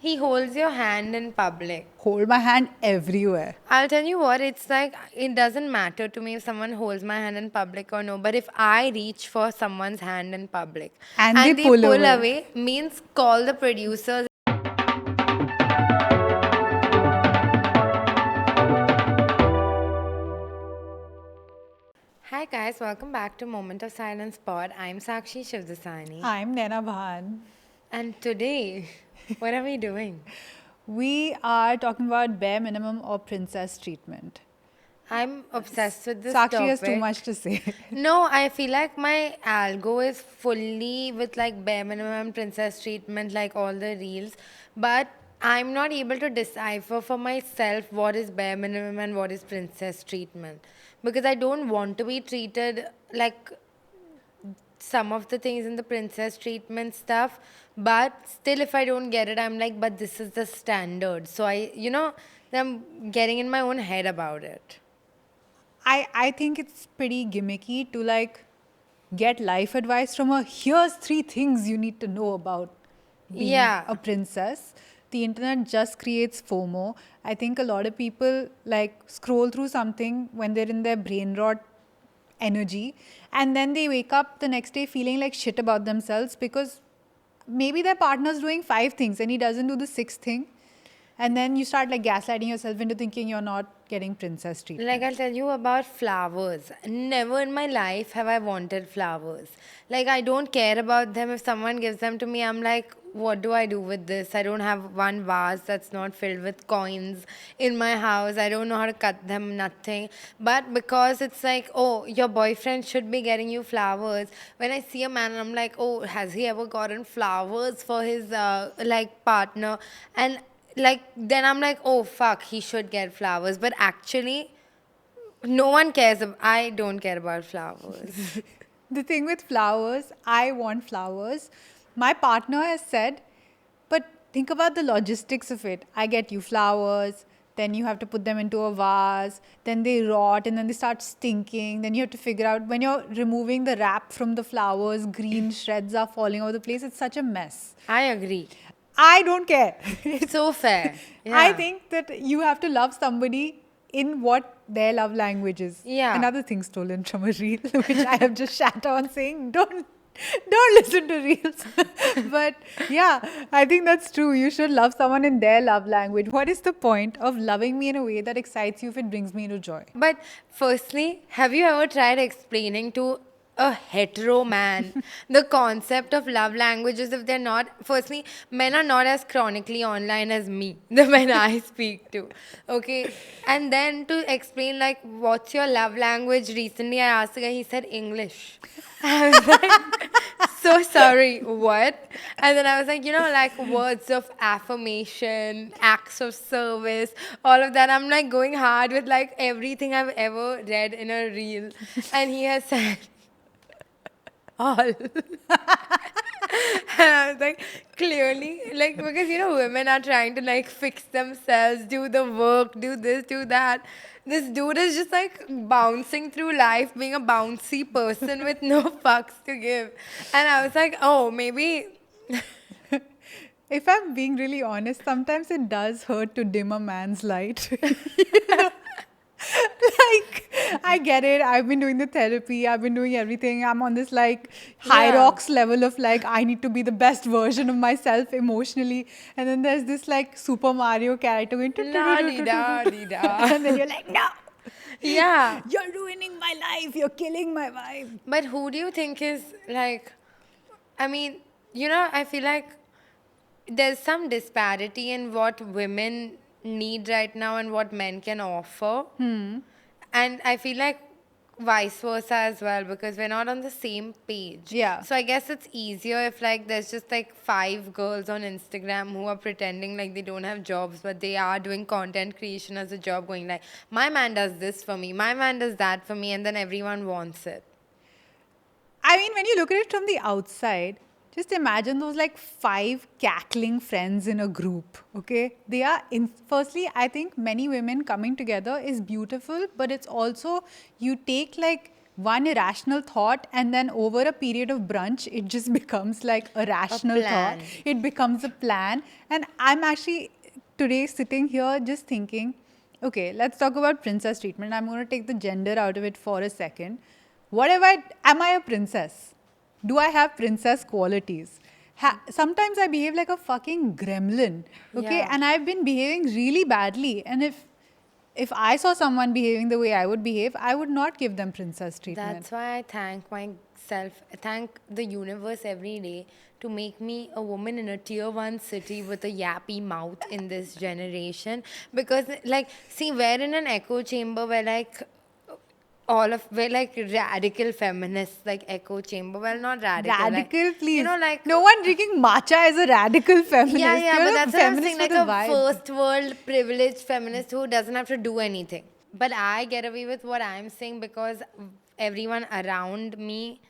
He holds your hand in public. Hold my hand everywhere. I'll tell you what, it's like it doesn't matter to me if someone holds my hand in public or no, but if I reach for someone's hand in public And they and they pull pull away. away, means call the producers. Hi guys, welcome back to Moment of Silence Pod. I'm Sakshi Shivdasani. I'm Naina Bhan. And today, what are we doing? We are talking about bare minimum or princess treatment. I'm obsessed with this Sakshi topic. has too much to say. No, I feel like my algo is fully with like bare minimum princess treatment, like all the reels. But I'm not able to decipher for myself what is bare minimum and what is princess treatment. Because I don't want to be treated like some of the things in the princess treatment stuff. But still, if I don't get it, I'm like, but this is the standard. So I'm getting in my own head about it. I think it's pretty gimmicky to like get life advice from here's 3 things you need to know about being Yeah. a princess. The internet just creates FOMO. I think a lot of people like scroll through something when they're in their brain rot energy, and then they wake up the next day feeling like shit about themselves because maybe their partner's doing 5 things and he doesn't do the 6th thing. And then you start like gaslighting yourself into thinking you're not getting princess treatment. Like, I'll tell you about flowers. Never in my life have I wanted flowers. Like, I don't care about them. If someone gives them to me, I'm like, what do I do with this? I don't have one vase that's not filled with coins in my house. I don't know how to cut them, nothing. But because it's like, oh, your boyfriend should be getting you flowers. When I see a man, I'm like, oh, has he ever gotten flowers for his like partner? And like then I'm like, oh fuck, he should get flowers. But actually, no one cares. I don't care about flowers. The thing with flowers, I want flowers. My partner has said, but think about the logistics of it. I get you flowers, then you have to put them into a vase, then they rot, and then they start stinking. Then you have to figure out when you're removing the wrap from the flowers, green shreds are falling over the place. It's such a mess. I agree. I don't care. So fair. I Yeah. think that you have to love somebody in what their love language is. Yeah. Another thing stolen from a reel, which I have just shat on saying, don't listen to reels. But yeah, I think that's true. You should love someone in their love language. What is the point of loving me in a way that excites you if it brings me to joy? But firstly, have you ever tried explaining to a hetero man the concept of love languages if they're not? Firstly, men are not as chronically online as me, the men I speak to. Okay. And then to explain, like, what's your love language? Recently, I asked a guy, he said English. I was like, so sorry, what? And then I was like, like words of affirmation, acts of service, all of that. I'm like going hard with like everything I've ever read in a reel. And he has said, all. And I was like, clearly, like, because women are trying to like fix themselves, do the work, do this, do that. This dude is just like bouncing through life, being a bouncy person with no fucks to give. And I was like, oh, maybe. If I'm being really honest, sometimes it does hurt to dim a man's light. Like, I get it. I've been doing the therapy. I've been doing everything. I'm on this like high Yeah. rocks level of like, I need to be the best version of myself emotionally. And then there's this like Super Mario character going, La-di-da-di-da. and then you're like, no, Yeah. you're ruining my life. You're killing my vibe. But who do you think is like, I mean, I feel like there's some disparity in what women need right now and what men can offer. And I feel like vice versa as well because we're not on the same page. Yeah. So I guess it's easier if like there's just like 5 girls on Instagram who are pretending like they don't have jobs but they are doing content creation as a job going like, my man does this for me, my man does that for me, and then everyone wants it. I mean, when you look at it from the outside, just imagine those like 5 cackling friends in a group, okay? They are, firstly, I think many women coming together is beautiful, but it's also, you take like one irrational thought, and then over a period of brunch, it just becomes like a rational thought. plan. It becomes a plan. And I'm actually today sitting here just thinking, okay, let's talk about princess treatment. I'm going to take the gender out of it for a second. What if am I a princess? Do I have princess qualities? Sometimes I behave like a fucking gremlin, okay? Yeah. And I've been behaving really badly. And if I saw someone behaving the way I would behave, I would not give them princess treatment. That's why I thank myself, I thank the universe every day to make me a woman in a tier one city with a yappy mouth in this generation. Because, like, see, we're in an echo chamber where, like, we're like radical feminists, like echo chamber. Well, not radical. Radical, like, please. You know, like. No one drinking matcha is a radical feminist. Yeah, yeah, You're but a that's what I'm feminist saying, like for the a vibe. first world privileged feminist who doesn't have to do anything. But I get away with what I'm saying because everyone around me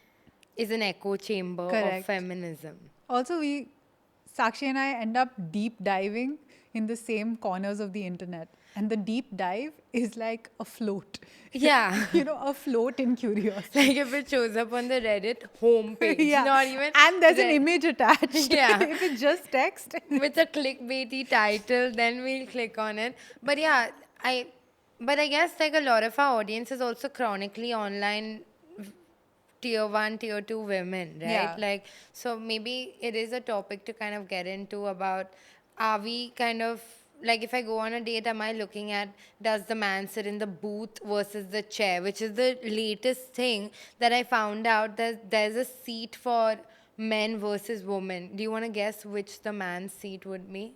is an echo chamber of Correct. feminism. Also, Sakshi and I end up deep diving in the same corners of the internet. And the deep dive is like a float. Yeah. A float in curiosity. Like if it shows up on the Reddit homepage, Yeah. not even. And there's an Red- image attached. Yeah. If it's just text. with a clickbaity title, then we'll click on it. But yeah, but I guess like a lot of our audience is also chronically online tier one, tier two women, right? Yeah. Like, so maybe it is a topic to kind of get into about are we kind of like if I go on a date, am I looking at does the man sit in the booth versus the chair, which is the latest thing that I found out that there's a seat for men versus women. Do you want to guess which the man's seat would be?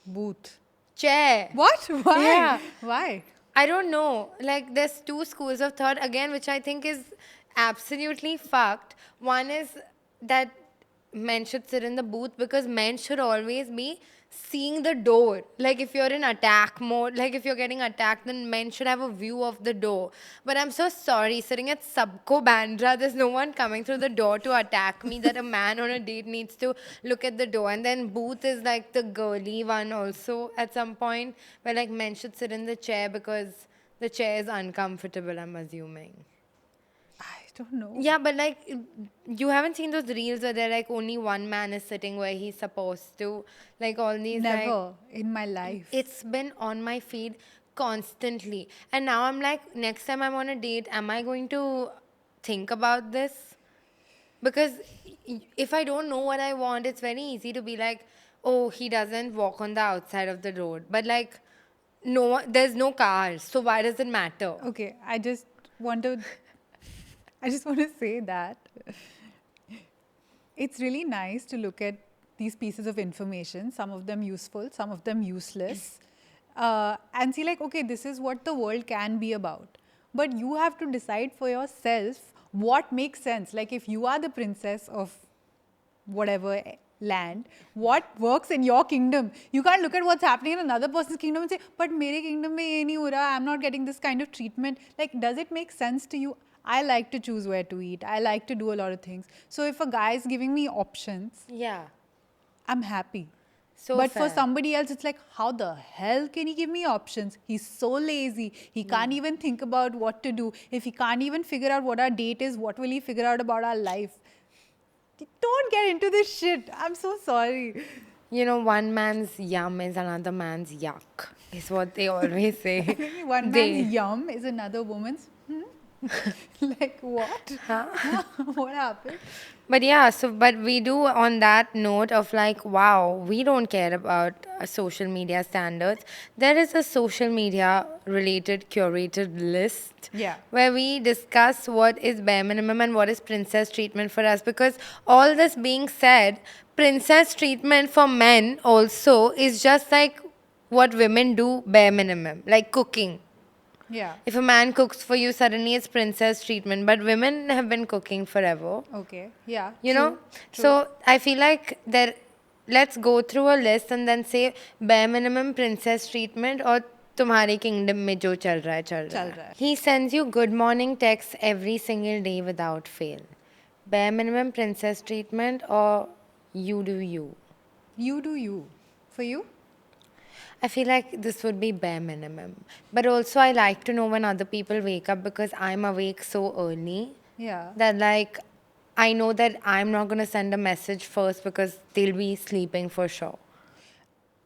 Booth. Chair. What? Why? Yeah. Why? I don't know. Like, there's two schools of thought, again, which I think is absolutely fucked. One is that men should sit in the booth because men should always be seeing the door. Like, if you're in attack mode, like if you're getting attacked, then men should have a view of the door. But I'm so sorry, sitting at Subko Bandra, there's no one coming through the door to attack me that a man on a date needs to look at the door. And then booth is like the girly one also at some point, where like men should sit in the chair because the chair is uncomfortable, I'm assuming. I don't know. Yeah, but like you haven't seen those reels where they're like only one man is sitting where he's supposed to, like all these like Never in my life. it's been on my feed constantly, and now I'm like, next time I'm on a date, am I going to think about this? Because if I don't know what I want, it's very easy to be like, oh, he doesn't walk on the outside of the road, but like no, there's no cars, so why does it matter? Okay, I just want to say that it's really nice to look at these pieces of information, some of them useful, some of them useless, and see like, okay, this is what the world can be about. But you have to decide for yourself what makes sense. Like if you are the princess of whatever land, what works in your kingdom? You can't look at what's happening in another person's kingdom and say, but mere kingdom mein ye nahi ho raha, I'm not getting this kind of treatment. Like, does it make sense to you? I like to choose where to eat. I like to do a lot of things. So if a guy is giving me options, Yeah. I'm happy. So but fair. for somebody else, it's like, how the hell can he give me options? He's so lazy. He can't even think about what to do. If he can't even figure out what our date is, what will he figure out about our life? Don't get into this shit. I'm so sorry. You know, one man's yum is another man's yuck, is what they always say. One They- man's yum is another woman's. Like what? What happened? But yeah, but we do on that note of like, wow, we don't care about social media standards. There is a social media related curated list Yeah. where we discuss what is bare minimum and what is princess treatment for us. Because all this being said, princess treatment for men also is just like what women do bare minimum, like cooking. Yeah. If a man cooks for you, suddenly it's princess treatment. But women have been cooking forever. Okay. Yeah. You true, know? true. So I feel like let's go through a list and then say bare minimum princess treatment or तुम्हारे kingdom में जो चल रहा है चल रहा है. He sends you good morning texts every single day without fail. Bare minimum princess treatment or you do you. You do you. For you? I feel like this would be bare minimum. But also, I like to know when other people wake up because I'm awake so early Yeah. that, like, I know that I'm not going to send a message first because they'll be sleeping for sure.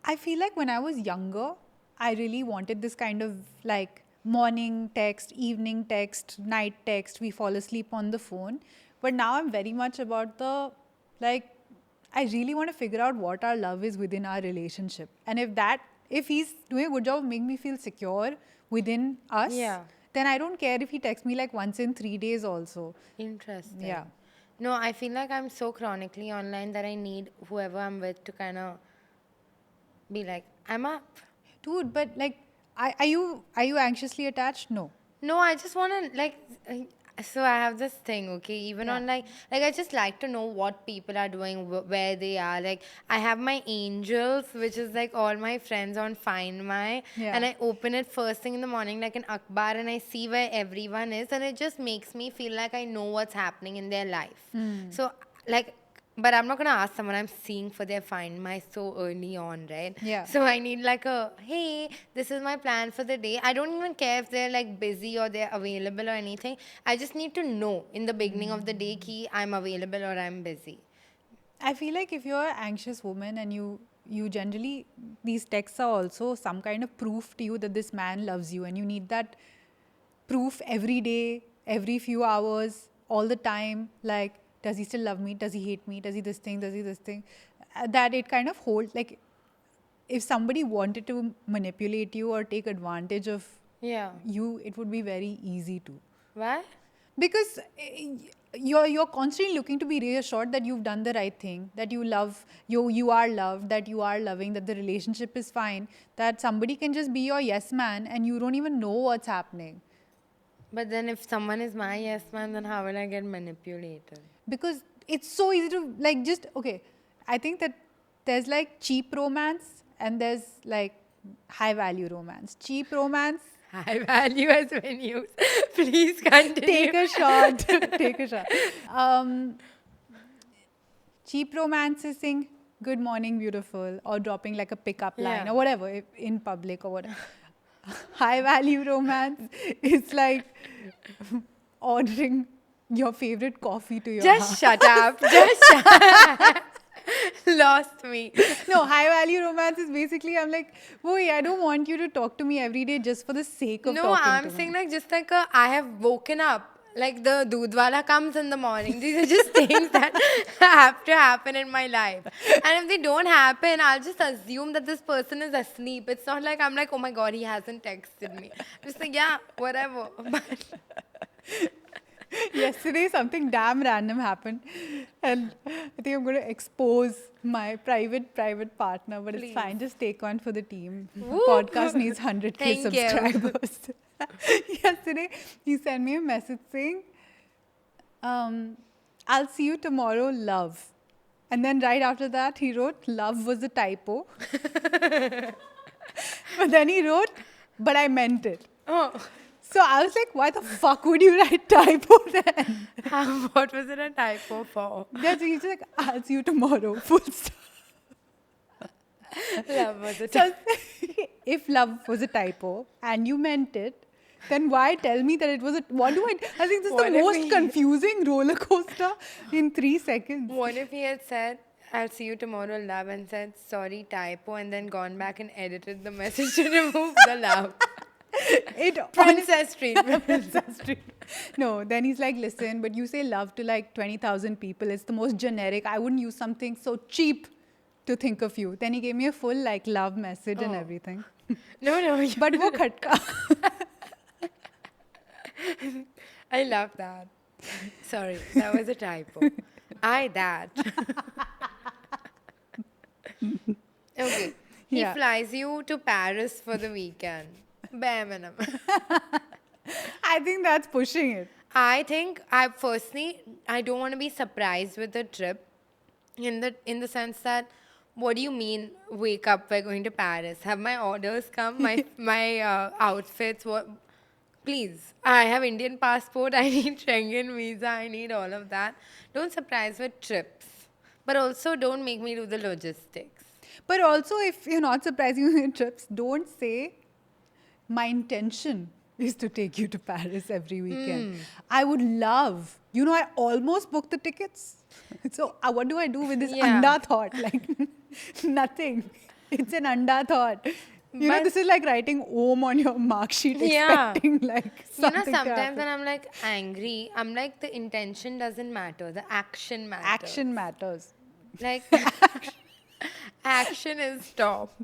I feel like when I was younger, I really wanted this kind of like morning text, evening text, night text. We fall asleep on the phone. But now I'm very much about the like, I really want to figure out what our love is within our relationship. And if he's doing a good job of making me feel secure within us, Yeah. then I don't care if he texts me like once in 3 days also. Yeah. Interesting. No, I feel like I'm so chronically online that I need whoever I'm with to kind of be like, I'm up. Dude, but like, are you anxiously attached? No. No, I just want to like. So I have this thing, okay. Even Yeah. on like I just like to know what people are doing, where they are. Like I have my angels, which is like all my friends on Find My, Yeah. and I open it first thing in the morning, like an akhbar, and I see where everyone is, and it just makes me feel like I know what's happening in their life. So like but I'm not gonna ask someone I'm seeing for their Find My so early on, right? Yeah. So I need like a hey, this is my plan for the day. I don't even care if they're like busy or they're available or anything. I just need to know in the beginning of the day ki I'm available or I'm busy. I feel like if you're an anxious woman and you generally these texts are also some kind of proof to you that this man loves you and you need that proof every day, every few hours, all the time. Like, does he still love me? Does he hate me? Does he this thing? Does he this thing? That it kind of holds like if somebody wanted to manipulate you or take advantage of Yeah. you, it would be very easy to. Why? Because you're constantly looking to be reassured that you've done the right thing, that you love you are loved, that you are loving, that the relationship is fine, that somebody can just be your yes man and you don't even know what's happening. But then if someone is my yes man, then how will I get manipulated? Because it's so easy to like just okay. I think that there's like cheap romance and there's like high value romance. Cheap romance, High value has been used. Please continue. take a shot. Take a shot. Um, cheap romance is saying good morning beautiful or dropping like a pickup line Yeah. or whatever in public or whatever. High value romance is like ordering your favorite coffee to your house. Just shut up. Just shut up. Lost me. No, high value romance is basically I'm like, boy, I don't want you to talk to me every day just for the sake of No, talking I'm to saying me. like just like I have woken up. Like the doodwala comes in the morning. These are just things that have to happen in my life. And if they don't happen, I'll just assume that this person is asleep. It's not like I'm like, oh my god, he hasn't texted me. I'm just like, yeah, whatever. But Yesterday, something damn random happened, and I think I'm going to expose my private partner, but it's Please. fine. Just take one for the team. Woo. Podcast needs 100K Thank you. subscribers. Yesterday, he sent me a message saying, "I'll see you tomorrow, love." And then right after that, he wrote, "Love was a typo." But then he wrote, "But I meant it." Oh, So I was like, why the fuck would you write typo then? what was it a typo for? That's he's like, I'll see you tomorrow. Full stop. Love was a So if love was a typo and you meant it, then why tell me that it was a what do I think this is What the if most he- confusing roller coaster in 3 seconds. What if he had said, I'll see you tomorrow, love, and said, sorry, typo, and then gone back and edited the message to remove the love? It Princess treatment. Princess Street. No, then he's like, listen, but you say love to like 20,000 people. It's the most generic. I wouldn't use something so cheap to think of you. Then he gave me a full like love message and Oh. everything. No. But wo khatka. I love that. Sorry, that was a typo. that. Okay. He Yeah. flies you to Paris for the weekend. Bare minimum. I think that's pushing it. I think I don't want to be surprised with the trip in the sense that what do you mean wake up we're going to Paris? Have my orders come? My outfits what please. I have Indian passport, I need Schengen visa, I need all of that. Don't surprise with trips. But also don't make me do the logistics. But also, if you're not surprising me with trips, don't say my intention is to take you to Paris every weekend. I would love, I almost booked the tickets. So what do I do with this Yeah. anda thought? Like nothing. It's an anda thought. But This is like writing Om on your mark sheet, yeah. expecting like something to Sometimes happen. when I'm like angry, I'm like, the intention doesn't matter, the action matters. Action matters. Like, action is top.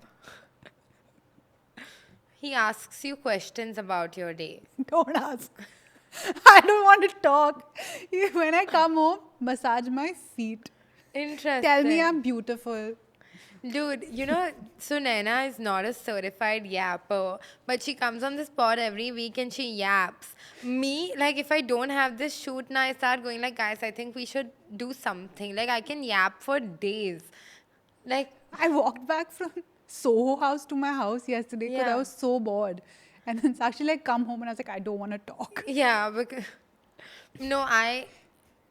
He asks you questions about your day. Don't ask. I don't want to talk. When I come home, massage my feet. Interesting. Tell me I'm beautiful. Dude, so Naina is not a certified yapper, but she comes on this pod every week and she yaps. Me, like, if I don't have this shoot now, I start going like, guys, I think we should do something. Like, I can yap for days. Like, I walked back from Soho House to my house yesterday because I Yeah. was so bored. And then Sakshi like come home and I was like, I don't want to talk. yeah, because no, I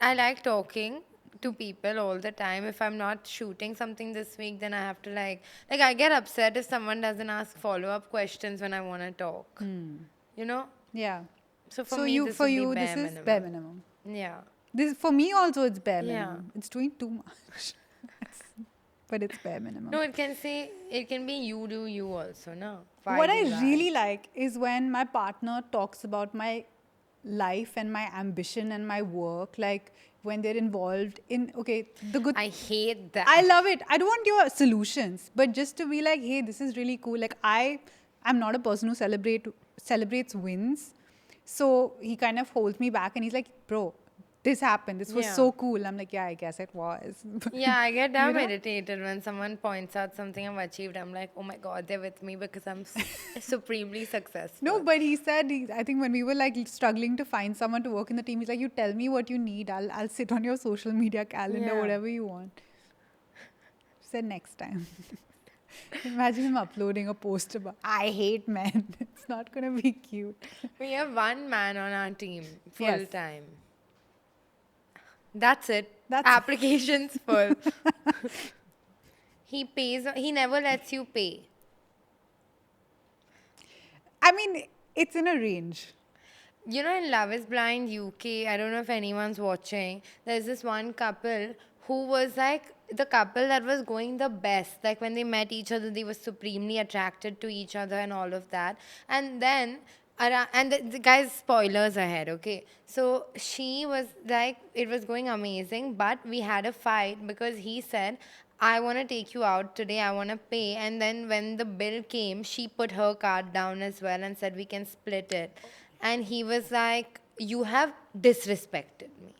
like talking to people all the time. If I'm not shooting something this week, then I have to like I get upset if someone doesn't ask follow-up questions when I want to talk. You know? Yeah. So for So me, you this for would be you bare this is minimum. bare minimum. Yeah. This for me also it's bare Yeah. minimum. It's doing too much. But it's bare minimum. No, it can be you do you also, no? What I Why? really like is when my partner talks about my life and my ambition and my work, like when they're involved in the good. I hate that. I love it. I don't want your solutions, but just to be like, hey, this is really cool. Like I'm not a person who celebrates wins, so he kind of holds me back, and he's like, bro, this happened. This was Yeah. so cool. I'm like, yeah, I guess it was. Yeah, I get damn know? irritated when someone points out something I've achieved. I'm like, oh my god, they're with me because I'm supremely successful. No, but he said, I think when we were like struggling to find someone to work in the team, he's like, you tell me what you need. I'll sit on your social media calendar, Yeah. whatever you want. Said next time. Imagine him uploading a post about, I hate men. It's not going to be cute. We have one man on our team full Yes. time. That's it. That's it. Applications full. He pays. He never lets you pay. I mean, it's in a range. In Love is Blind UK, I don't know if anyone's watching, there's this one couple who was like the couple that was going the best. Like when they met each other, they were supremely attracted to each other and all of that. And then, and the guys, spoilers ahead, okay? So she was like, it was going amazing, but we had a fight because he said, I want to take you out today, I want to pay. And then when the bill came, she put her card down as well and said, we can split it. And he was like, you have disrespected me.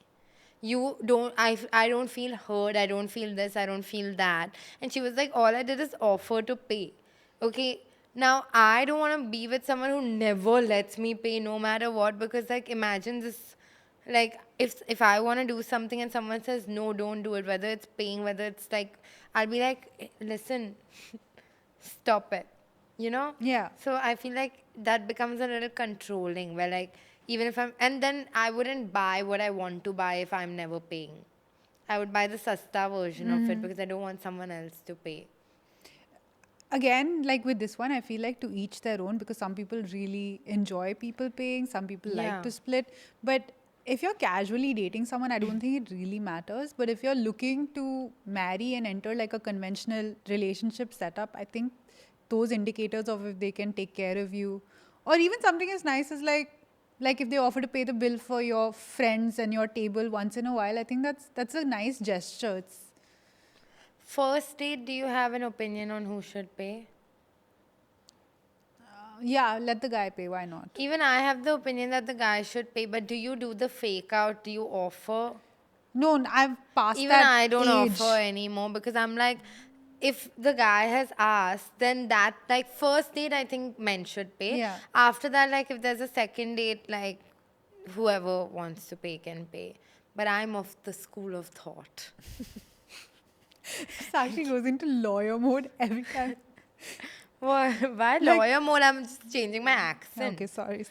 I don't feel heard, I don't feel this, I don't feel that. And she was like, all I did is offer to pay. Okay, now I don't want to be with someone who never lets me pay no matter what, because like imagine this, like if I want to do something and someone says no, don't do it, whether it's paying, whether it's like, I'll be like, listen, stop it, Yeah. So I feel like that becomes a little controlling, where like even if and then I wouldn't buy what I want to buy if I'm never paying. I would buy the sasta version of it because I don't want someone else to pay. Again, like with this one, I feel like to each their own, because some people really enjoy people paying, some people Yeah. like to split. But if you're casually dating someone, I don't think it really matters. But if you're looking to marry and enter like a conventional relationship setup, I think those indicators of if they can take care of you, or even something as nice as like if they offer to pay the bill for your friends and your table once in a while, I think that's a nice gesture. It's First date, do you have an opinion on who should pay? yeah, let the guy pay. Why not? Even I have the opinion that the guy should pay, but do you do the fake out? Do you offer? No, I've passed Even that I don't age. offer anymore because I'm like, if the guy has asked, then that, like, first date, I think men should pay. Yeah. After that, like, if there's a second date, like, whoever wants to pay can pay. But I'm of the school of thought. Sakshi goes into lawyer mode every time. Why Like- lawyer mode? I'm just changing my accent. Okay, sorry.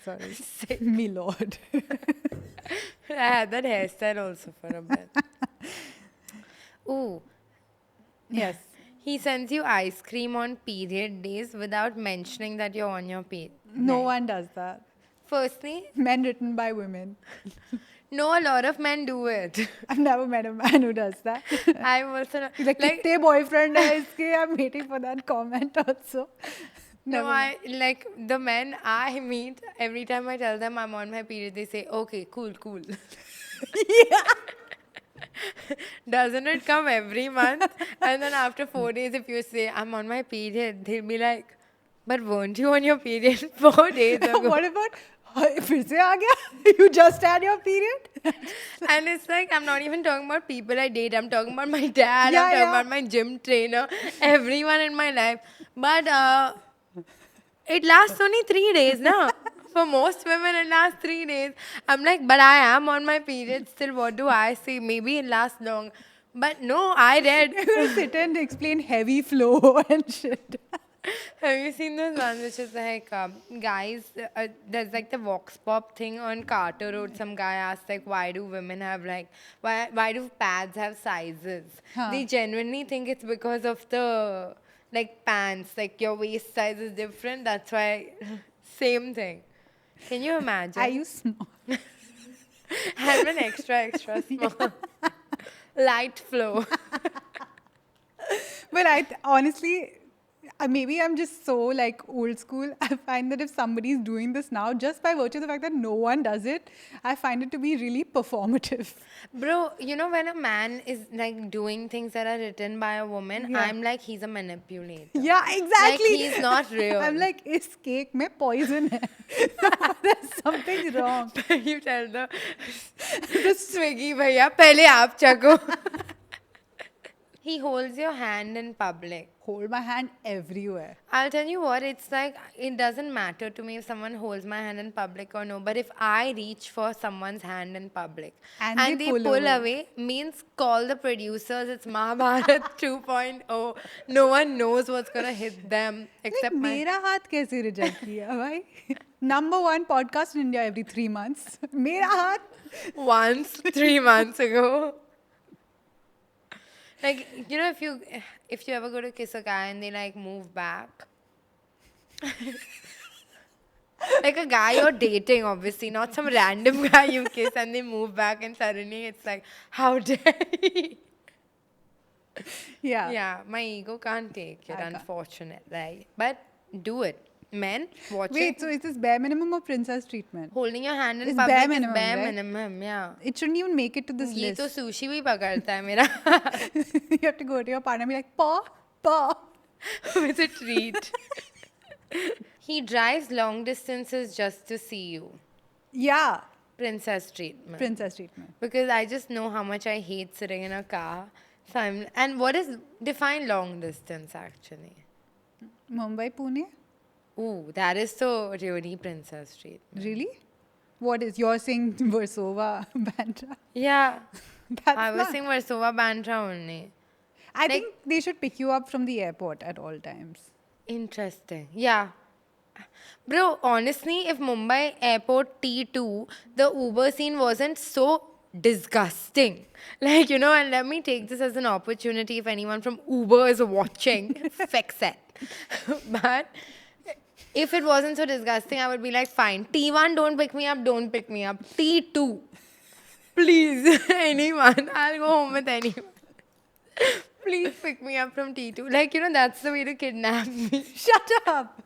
Me lord. I had that hairstyle also for a bit. Ooh, Yes. He sends you ice cream on period days without mentioning that you're on your period. No one does that. Firstly, Men written by women. no, a lot of men do it. I've never met a man who does that. I'm also not, He's like, like, कितने boyfriend है इसके? I'm waiting for that comment also. no, Never met. I like the men I meet. Every time I tell them I'm on my period, they say, "Okay, cool, cool." Doesn't it come every month? And then after 4 days, if you say I'm on my period, they'll be like, "But weren't you on your period 4 days ago?" What about फिर से आ गया? You just had your period? And it's like I'm not even talking about people I date. I'm talking about my dad. Yeah, I'm talking yeah. about my gym trainer. Everyone in my life. But it lasts only 3 days, na? For most women, it lasts 3 days. I'm like, but I am on my period still. What do I say? Maybe it lasts long. But no, I read. You're gonna sit and explain heavy flow and shit. Have you seen those ones which is like, guys, there's like the Vox Pop thing on Carter Road. Some guy asked like, why do women have like, why do pads have sizes? Huh. They genuinely think it's because of the like pants, like your waist size is different. That's why, same thing. Can you imagine? Are you small? I'm an extra small. Light flow. But honestly, maybe I'm just so like old school. I find that if somebody's doing this now, just by virtue of the fact that no one does it, I find it to be really performative. Bro, you know when a man is like doing things that are written by a woman, Yeah. I'm like he's a manipulator. Yeah, exactly. Like he's not real. I'm like, is cake mein poison hai? There's something wrong. You tell the Swiggy bhaiya, pehle aap chako. He holds your hand in public. Hold my hand everywhere. I'll tell you what, it's like, it doesn't matter to me if someone holds my hand in public or no, but if I reach for someone's hand in public And and they they pull pull away. away, means call the producers, it's Mahabharat 2.0. No one knows what's gonna hit them except Like, my... मेरा हाथ कैसे reject किया भाई? Number one podcast in India every 3 months. मेरा हाथ. Once, 3 months ago. Like, you know, if you ever go to kiss a guy and they like move back. Like a guy you're dating, obviously, not some random guy you kiss and they move back and suddenly it's like, how dare he? Yeah. Yeah, my ego can't take it, I can't. unfortunate, right? But do it. Men, watch Wait, it. so is this bare minimum or princess treatment? Holding your hand in It's public bare is minimum, bare right? minimum, yeah. It shouldn't even make it to this ये list. तो sushi भी पकड़ता है मेरा You have to go to your partner and be like, paw, paw. with a treat. He drives long distances just to see you. Yeah, Princess treatment. princess treatment. Because I just know how much I hate sitting in a car. So and what is define long distance actually? Mumbai, Pune? Ooh, that is so really princess treatment. Really? What is, you're saying Versova, Bandra? Yeah, That's I was not- saying Versova Bandra only. I think they should pick you up from the airport at all times. Interesting. Yeah. Bro, honestly, if Mumbai Airport T2, the Uber scene wasn't so disgusting. Like, you know, and let me take this as an opportunity if anyone from Uber is watching, fix it. But if it wasn't so disgusting, I would be like, fine. T1, don't pick me up, don't pick me up. T2, please, anyone. I'll go home with anyone. Please pick me up from T2. Like, you know, that's the way to kidnap me. Shut up!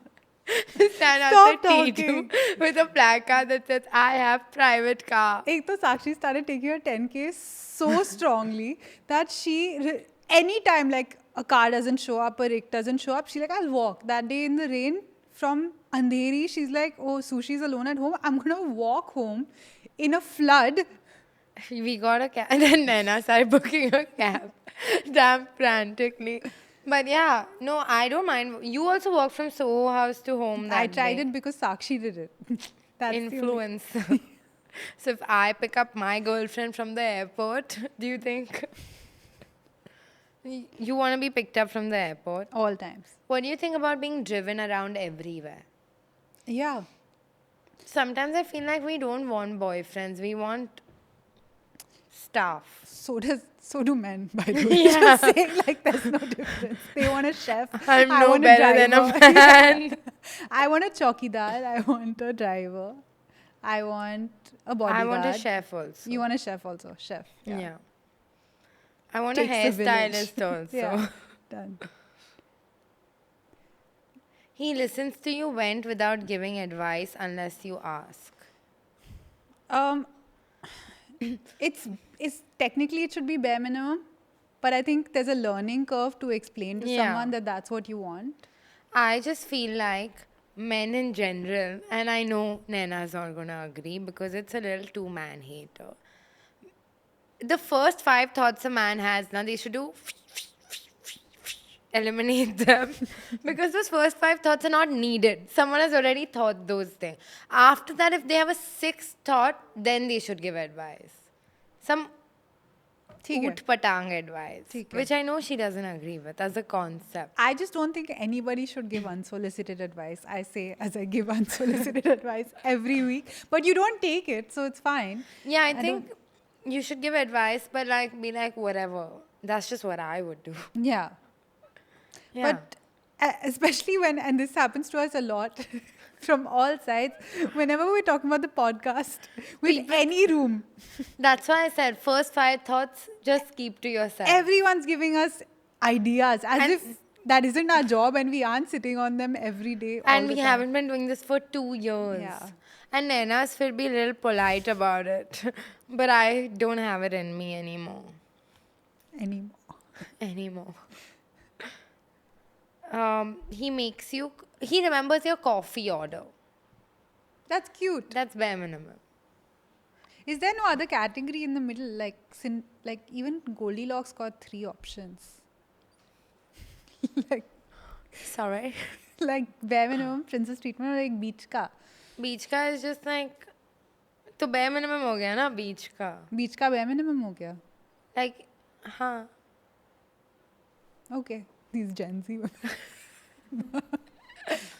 Stand Stop outside talking. T2 with a placard that says, I have private car. Ek to Sakshi started taking her 10K so strongly that she, anytime like a car doesn't show up, a rig doesn't show up, she's like, I'll walk. That day in the rain from Andheri, she's like, oh, Sushi's alone at home. I'm going to walk home in a flood. We got a cab. And then Naina started booking a cab. Damn frantically. But yeah, no, I don't mind. You also walked from Soho House to home that I tried day. it because Sakshi did it. That's the only- Influence. So if I pick up my girlfriend from the airport, do you think you want to be picked up from the airport? All times. What do you think about being driven around everywhere? Yeah. Sometimes I feel like we don't want boyfriends. We want Staff. So do men, by the way. Yeah. Just saying, like, there's no difference. They want a chef. I'm I no want a better than a driver. man. I want a chowkidar. I want a driver. I want a I want a bodyguard. chef also. You want a chef also. Chef. Yeah. Yeah. I want a Takes a village. hairstylist also. Yeah. Done. He listens to you vent without giving advice unless you ask. Um, it's technically it should be bare minimum, but I think there's a learning curve to explain to Yeah. someone that that's what you want. I just feel like men in general, and I know Naina's not gonna agree because it's a little too man hater. The first 5 thoughts a man has, now they should do eliminate them because those first 5 thoughts are not needed. Someone has already thought those things. After that, if they have a 6th thought, then they should give advice. Some ठीक है. oot patang advice, ठीक है. which I know she doesn't agree with as a concept. I just don't think anybody should give unsolicited advice. I say as I give unsolicited advice every week, but you don't take it, so it's fine. Yeah, I don't- think you should give advice, but like be like whatever. That's just what I would do. Yeah. Yeah. But especially when, and this happens to us a lot from all sides, whenever we're talking about the podcast, with any room, That's why I said first 5 thoughts just keep to yourself. everyone's giving us ideas as And- if that isn't our job and we aren't sitting on them every day. all And the we time. haven't been doing this for 2 years. Yeah. And Naina's will be a little polite about it. But I don't have it in me anymore. Anymore. He remembers your coffee order. That's cute. That's bare minimum. Is there no other category in the middle? Like even Goldilocks got 3 options. like Sorry. like bare minimum, princess treatment, or like beach ka. Beach ka is just like, तो bare minimum हो गया ना beach का. Beach ka bare minimum ho gaya. Like, हाँ. Okay, these Gen Z women.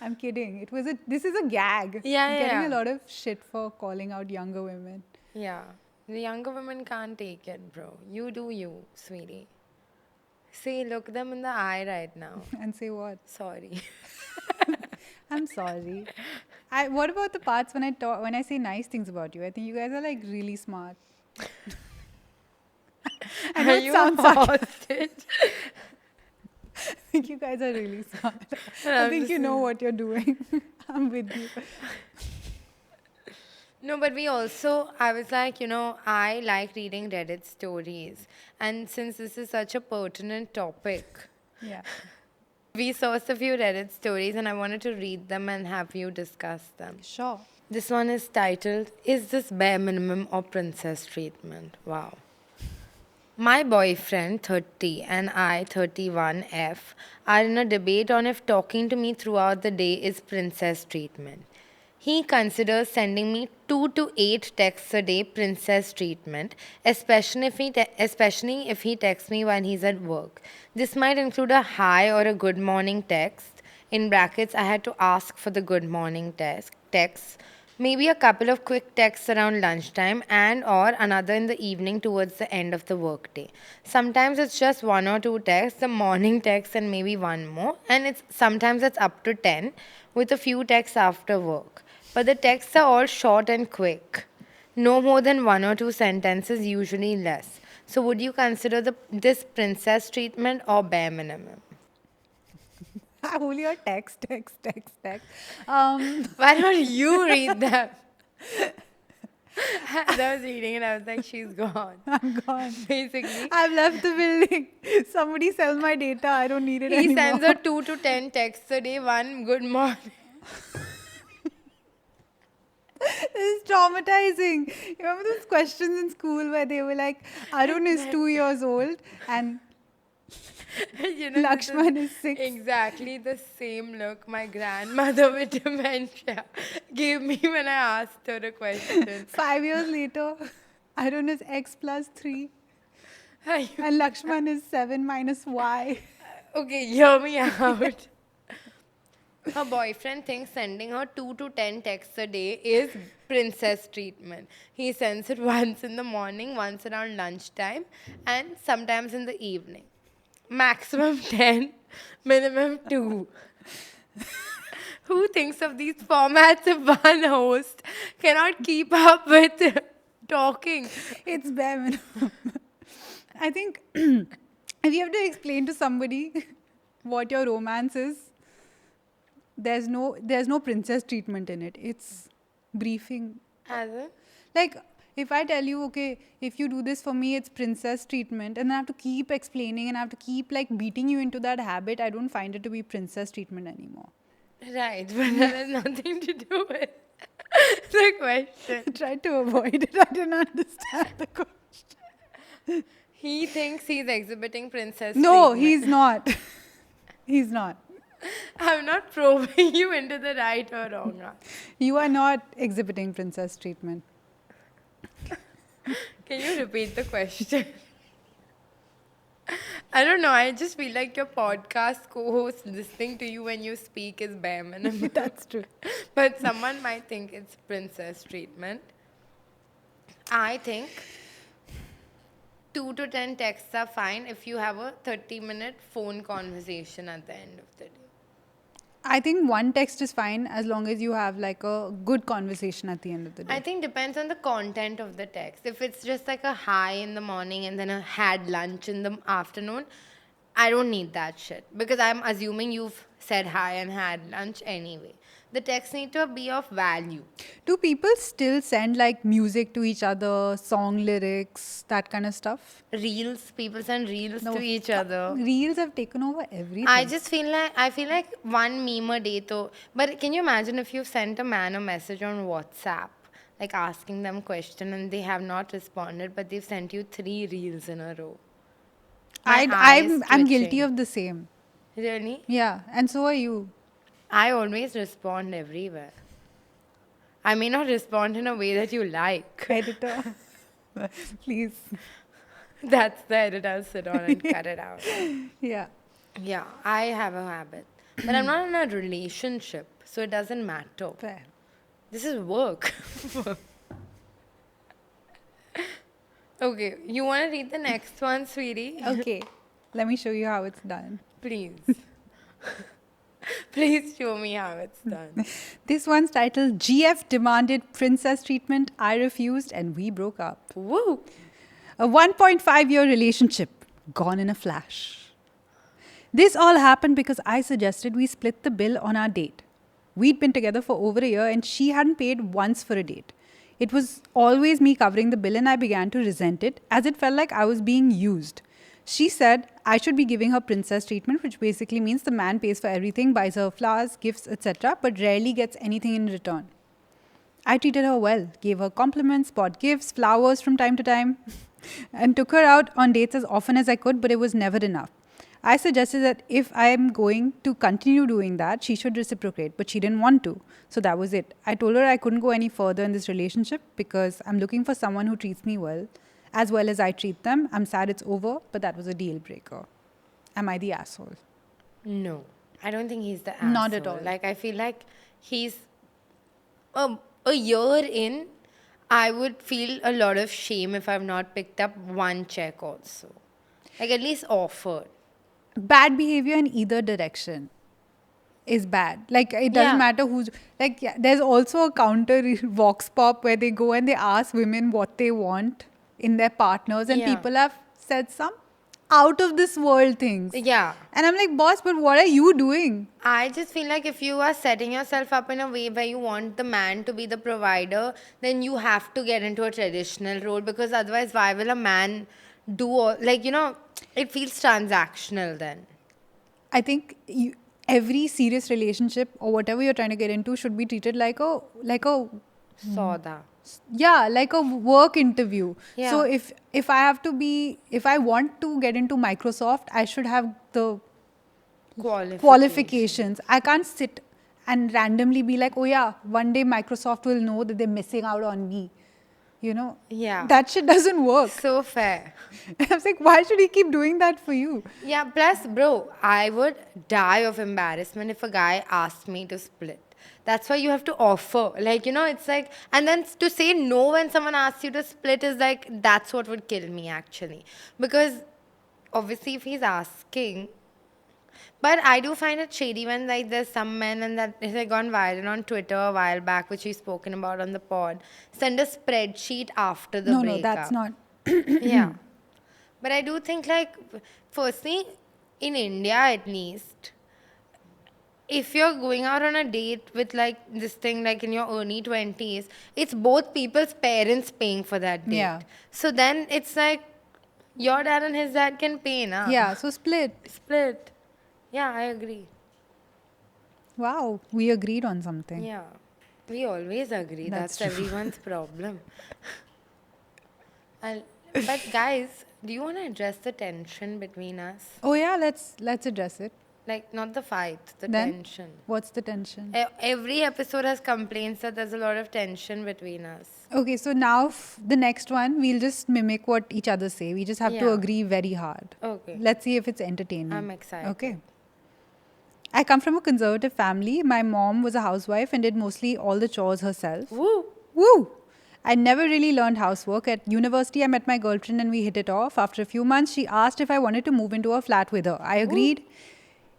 I'm kidding. This is a gag. Yeah, I'm yeah, getting yeah. a lot of shit for calling out younger women. Yeah. The younger women can't take it, bro. You do you, sweetie. See, look them in the eye right now. And say what? Sorry. I'm sorry. What about the parts when I say nice things about you? I think you guys are like really smart. I know Are it you sounds a sarcastic. hostage? I think you guys are really smart. I I'm think you just- know what you're doing. I'm with you. No, but I was like, I like reading Reddit stories. And since this is such a pertinent topic, Yeah. we sourced a few Reddit stories and I wanted to read them and have you discuss them. Sure. This one is titled, Is This Bare Minimum or Princess Treatment? Wow. My boyfriend, 30, and I, 31F, are in a debate on if talking to me throughout the day is princess treatment. He considers sending me 2 to 8 texts a day princess treatment, especially if he texts me while he's at work. This might include a hi or a good morning text. In brackets, I had to ask for the good morning text. Maybe a couple of quick texts around lunchtime and or another in the evening towards the end of the workday. Sometimes it's just 1 or 2 texts, the morning text and maybe one more, and sometimes it's up to 10 with a few texts after work. But the texts are all short and quick. No more than 1 or 2 sentences, usually less. So would you consider this princess treatment or bare minimum? I only heard text. Why don't you read them? I was reading and I was like, she's gone. I'm gone. Basically. I've left the building. Somebody sell my data. I don't need it He anymore. sends her 2 to 10 texts a day, 1 good morning. This is traumatizing. You remember those questions in school where they were like, Arun is 2 years old and Lakshman is 6. Exactly the same look my grandmother with dementia gave me when I asked her a question. 5 years later, Arun is X plus 3 Are you- and Lakshman is 7 minus Y. Okay, hear me out. Her boyfriend thinks sending her 2 to 10 texts a day is princess treatment. He sends it once in the morning, once around lunchtime, and sometimes in the evening. Maximum 10, minimum 2. Who thinks of these formats if one host cannot keep up with talking? It's bare minimum. I think if you have to explain to somebody what your romance is, there's no princess treatment in it. It's briefing. As in? Like if I tell you, okay, if you do this for me, it's princess treatment, and I have to keep explaining and I have to keep like beating you into that habit, I don't find it to be princess treatment anymore. Right, but that has nothing to do with the question. I tried to avoid it. I didn't understand the question. He thinks he's exhibiting princess No, treatment. he's not. He's not. I'm not probing you into the right or wrong answer. You are not exhibiting princess treatment. Can you repeat the question? I don't know. I just feel like your podcast co-host listening to you when you speak is bare minimum. That's true. But someone might think it's princess treatment. I think 2 to 10 texts are fine if you have a 30-minute phone conversation at the end of the day. I think one text is fine as long as you have like a good conversation at the end of the day. I think depends on the content of the text. If it's just like a hi in the morning and then a had lunch in the afternoon, I don't need that shit because I'm assuming you've said hi and had lunch anyway. The texts need to be of value. Do people still send like music to each other, song lyrics, that kind of stuff? Reels, people send reels No, to each other. Reels have taken over everything. I feel like one meme a day though. But can you imagine if you sent a man a message on WhatsApp, like asking them question and they have not responded, but they've sent you 3 reels in a row. My eye is I'm guilty twitching. of the same. Really? Yeah, and so are you. I always respond everywhere. I may not respond in a way that you like. Editor, please. That's the edit. I'll sit on and cut it out. Yeah. Yeah, I have a habit. But I'm not in a relationship, so it doesn't matter. Fair. This is work. Okay, you want to read the next one, sweetie? Okay, let me show you how it's done. Please. Please show me how it's done. This one's titled GF demanded princess treatment, I refused, and we broke up. Woo! A 1.5-year relationship gone in a flash. This all happened because I suggested we split the bill on our date. We'd been together for over a year and she hadn't paid once for a date. It was always me covering the bill and I began to resent it as it felt like I was being used. She said I should be giving her princess treatment, which basically means the man pays for everything, buys her flowers, gifts, etc., but rarely gets anything in return. I treated her well, gave her compliments, bought gifts, flowers from time to time, and took her out on dates as often as I could, but it was never enough. I suggested that if I am going to continue doing that, she should reciprocate, but she didn't want to. So that was it. I told her I couldn't go any further in this relationship because I'm looking for someone who treats me well as I treat them. I'm sad it's over, but that was a deal breaker. Am I the asshole? No, I don't think he's the asshole. Not at all. Like, I feel like he's a year in. I would feel a lot of shame if I've not picked up one check also. Like, at least offered. Bad behavior in either direction is bad. Like, it doesn't Yeah. matter who's... Like, yeah, there's also a counter vox pop where they go and they ask women what they want in their partners. And Yeah. people have said some out of this world things. Yeah. And I'm like, boss, but what are you doing? I just feel like if you are setting yourself up in a way where you want the man to be the provider, then you have to get into a traditional role because otherwise, why will a man do all, like, it feels transactional then. I think every serious relationship or whatever you're trying to get into should be treated like a Soda. like a work interview. Yeah. So if I want to get into Microsoft, I should have the qualifications. I can't sit and randomly be like, oh yeah, one day Microsoft will know that they're missing out on me. You know, Yeah. that shit doesn't work. So fair. I was like, why should he keep doing that for you? Yeah, plus, bro, I would die of embarrassment if a guy asked me to split. That's why you have to offer. Like, it's like, and then to say no when someone asks you to split is like, that's what would kill me actually. Because obviously, if he's asking, but I do find it shady when like there's some men and that it had gone viral on Twitter a while back, which we've spoken about on the pod. Send a spreadsheet after the No, that's breakup. not. Yeah. But I do think like firstly, in India at least, if you're going out on a date with like this thing like in your early 20s, it's both people's parents paying for that date. Yeah. So then it's like your dad and his dad can pay, na? Yeah, so split. Split. Yeah, I agree. Wow, we agreed on something. Yeah. We always agree. That's That's true. everyone's problem. But guys, do you want to address the tension between us? Oh yeah, let's address it. Like, not the fight, the Then tension. what's the tension? Every episode has complaints that there's a lot of tension between us. Okay, so now the next one, we'll just mimic what each other say. We just have to Yeah. agree very hard. Okay. Let's see if it's entertaining. I'm excited. Okay. I come from a conservative family. My mom was a housewife and did mostly all the chores herself. Woo! Woo! I never really learned housework. At university, I met my girlfriend and we hit it off. After a few months, she asked if I wanted to move into a flat with her. I agreed.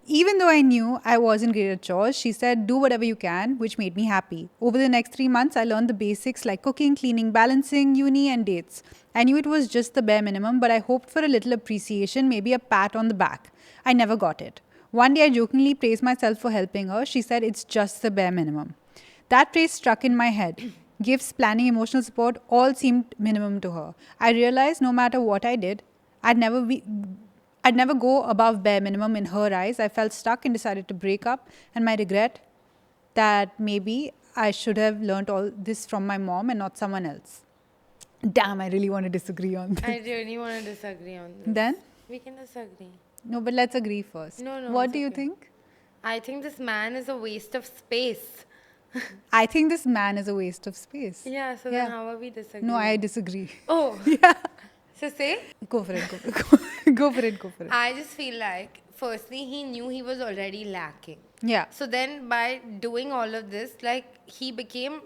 Even though I knew I wasn't great at chores, she said, do whatever you can, which made me happy. Over the next 3 months, I learned the basics like cooking, cleaning, balancing, uni, and dates. I knew it was just the bare minimum, but I hoped for a little appreciation, maybe a pat on the back. I never got it. One day, I jokingly praised myself for helping her. She said, it's just the bare minimum. That phrase struck in my head. Gifts, planning, emotional support all seemed minimum to her. I realized no matter what I did, I'd never go above bare minimum in her eyes. I felt stuck and decided to break up. And my regret that maybe I should have learned all this from my mom and not someone else. Damn, I really want to disagree on this. I really want to disagree on this. Then? We can disagree. No, but let's agree first. No, What it's do you okay. think? I think this man is a waste of space. I think this man is a waste of space. Yeah, so Yeah. then how are we disagreeing? No, I disagree. Oh, Yeah. so say? Go for it. Go for it. Go for it. I just feel like, firstly, he knew he was already lacking. Yeah. So then by doing all of this, like, he became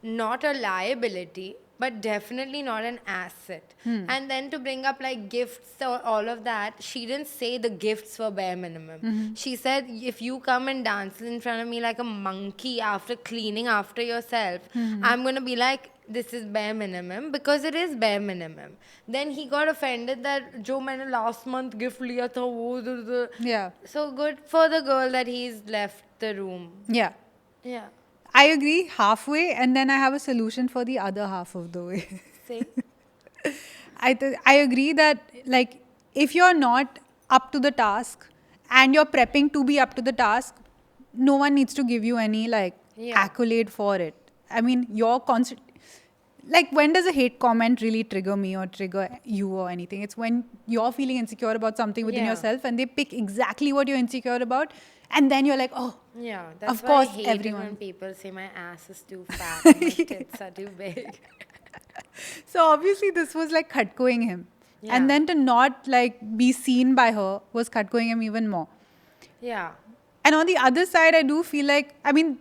not a liability, but definitely not an asset. And then to bring up like gifts or all of that, she didn't say the gifts were bare minimum. She said, if you come and dance in front of me like a monkey after cleaning after yourself, I'm going to be like, this is bare minimum, because it is bare minimum. Then he got offended that जो मैंने last month gift लिया था वो Yeah. So good for the girl that he's left the room. Yeah. Yeah. I agree halfway, and then I have a solution for the other half of the way. Say. I agree that like if you're not up to the task and you're prepping to be up to the task, no one needs to give you any like Yeah. accolade for it. I mean, you're constant. Like when does a hate comment really trigger me or trigger you or anything? It's when you're feeling insecure about something within Yeah. yourself and they pick exactly what you're insecure about, and then you're like, oh, Yeah, that's Of why course, I hate everyone. it when people say my ass is too fat and my tits are too big. so obviously this was like khatkoing him. Yeah. And then to not like be seen by her was khatkoing him even more. Yeah. And on the other side, I do feel like, I mean,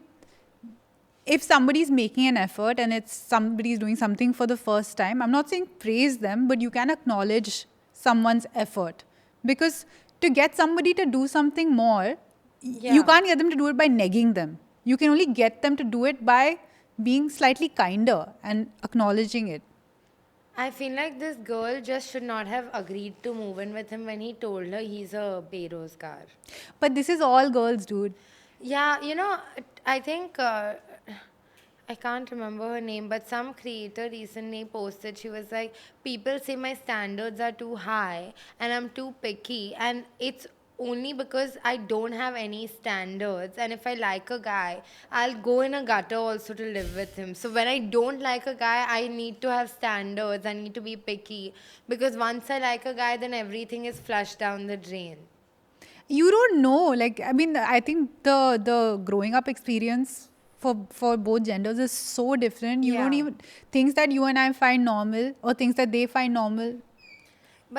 if somebody's making an effort and it's somebody's doing something for the first time, I'm not saying praise them, but you can acknowledge someone's effort. Because to get somebody to do something more, Yeah. you can't get them to do it by negging them. You can only get them to do it by being slightly kinder and acknowledging it. I feel like this girl just should not have agreed to move in with him when he told her he's a berozgar. But this is all girls, dude. Yeah, I think I can't remember her name, but some creator recently posted, she was like, people say my standards are too high and I'm too picky, and it's only because I don't have any standards, and if I like a guy, I'll go in a gutter also to live with him. So when I don't like a guy, I need to have standards, I need to be picky, because once I like a guy, then everything is flushed down the drain. You don't know. Like, I mean, I think the growing up experience for both genders is so different. You don't Yeah. even things that you and I find normal or things that they find normal.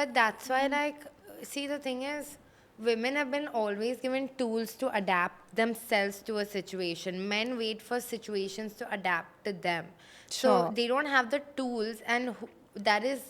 But that's why, like, see, the thing is, women have been always given tools to adapt themselves to a situation. Men wait for situations to adapt to them. So Sure. they don't have the tools, and that is